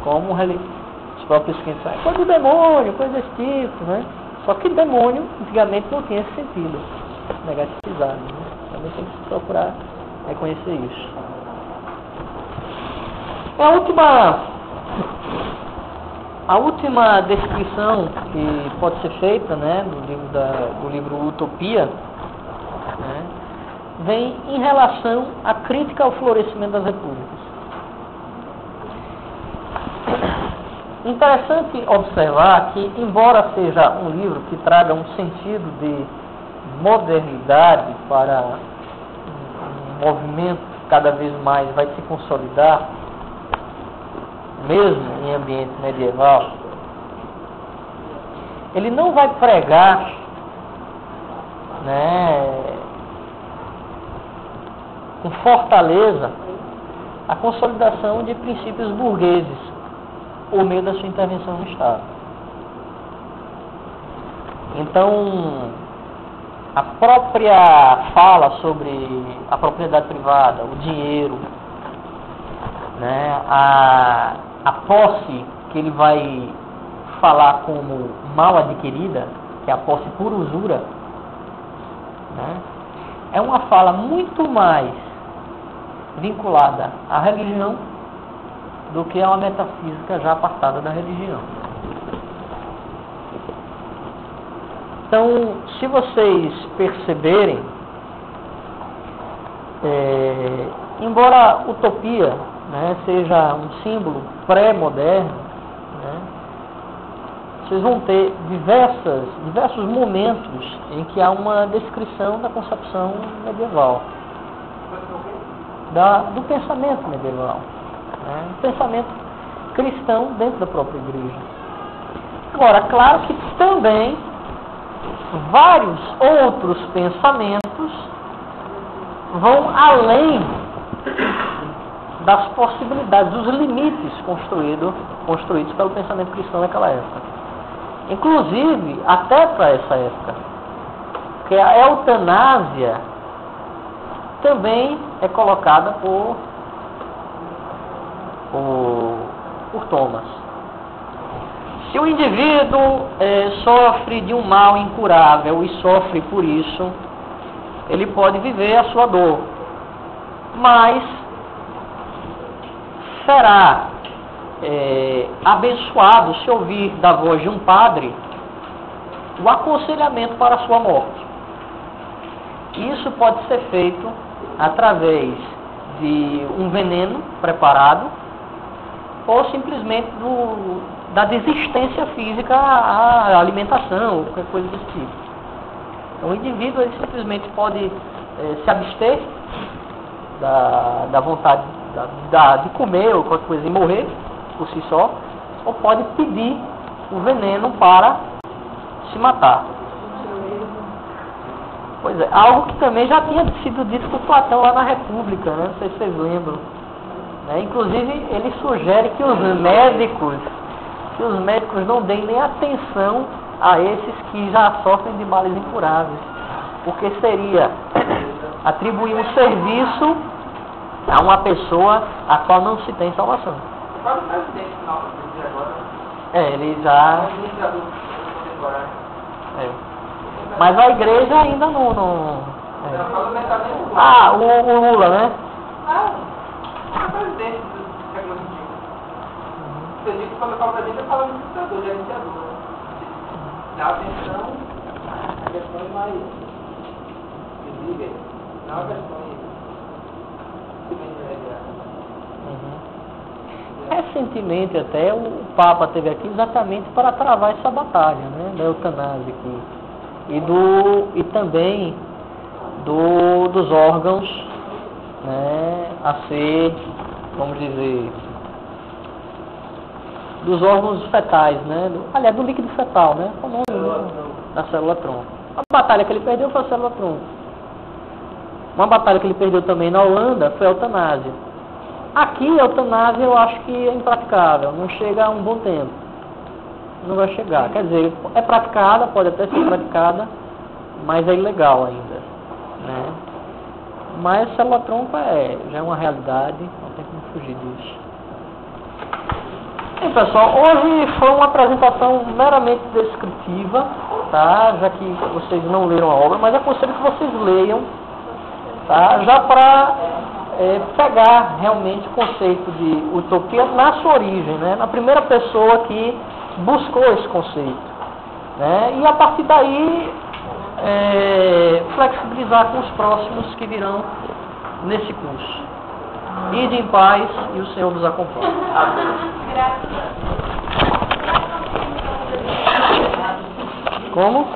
como os próprios crentes, coisa do demônio, coisa desse tipo, né? Só que demônio, antigamente, não tinha esse sentido negativizado, né? Também tem que se procurar reconhecer isso. A última descrição que pode ser feita, né, do livro Utopia, né, vem em relação à crítica ao florescimento das repúblicas. Interessante observar que, embora seja um livro que traga um sentido de modernidade para um movimento que cada vez mais vai se consolidar, mesmo em ambiente medieval, ele não vai pregar, né, com fortaleza a consolidação de princípios burgueses por meio da sua intervenção no Estado. Então, a própria fala sobre a propriedade privada, o dinheiro, né, a posse que ele vai falar como mal adquirida, que é a posse por usura, né, é uma fala muito mais vinculada à religião do que a uma metafísica já apartada da religião. Então, se vocês perceberem, embora a utopia, né, seja um símbolo pré-moderno, né, vocês vão ter diversos momentos em que há uma descrição da concepção medieval, do pensamento medieval, né, do pensamento cristão dentro da própria igreja. Agora, claro que também vários outros pensamentos vão além das possibilidades, dos limites construídos pelo pensamento cristão naquela época. Inclusive, até para essa época, que a eutanásia também é colocada por Thomas. Se o indivíduo sofre de um mal incurável e sofre por isso, ele pode viver a sua dor, mas será abençoado se ouvir da voz de um padre o aconselhamento para a sua morte. Isso pode ser feito através de um veneno preparado ou simplesmente da desistência física à alimentação ou qualquer coisa desse tipo. Então o indivíduo ele simplesmente pode se abster da vontade de comer ou qualquer coisa e morrer por si só, ou pode pedir o veneno para se matar. Pois é, algo que também já tinha sido dito por Platão lá na República, né? Não sei se vocês lembram. Né? Inclusive, ele sugere que os médicos não deem nem atenção a esses que já sofrem de males incuráveis. Porque seria atribuir um serviço a uma pessoa a qual não se tem salvação. Qual o presidente final de agora? Ele já... Mas a igreja ainda não... O Lula, né? O presidente do século XXI. Você diz que quando eu falo presidente, eu falo de ditador, de iniciador. Dá atenção a questões mais visíveis, não a questões Recentemente até o Papa esteve aqui exatamente para travar essa batalha, né, da eutanásia aqui. E também dos órgãos, né, a ser, vamos dizer, dos órgãos fetais, né, aliás, do líquido fetal, né, o nome da célula tronco. A batalha que ele perdeu foi a célula tronco. Uma batalha que ele perdeu também na Holanda foi a eutanásia. Aqui a eutanásia eu acho que é impraticável, não chega a um bom tempo. Não vai chegar. Quer dizer, é praticada, pode até ser praticada, mas é ilegal ainda. Né? Mas a célula tronco já é uma realidade, não tem como fugir disso. Bem, pessoal, hoje foi uma apresentação meramente descritiva, tá? Já que vocês não leram a obra, mas aconselho que vocês leiam, tá? Já para pegar realmente o conceito de utopia na sua origem, né? Na primeira pessoa que buscou esse conceito, né? E a partir daí flexibilizar com os próximos que virão nesse curso. Ide em paz e o Senhor nos acompanhe. Como?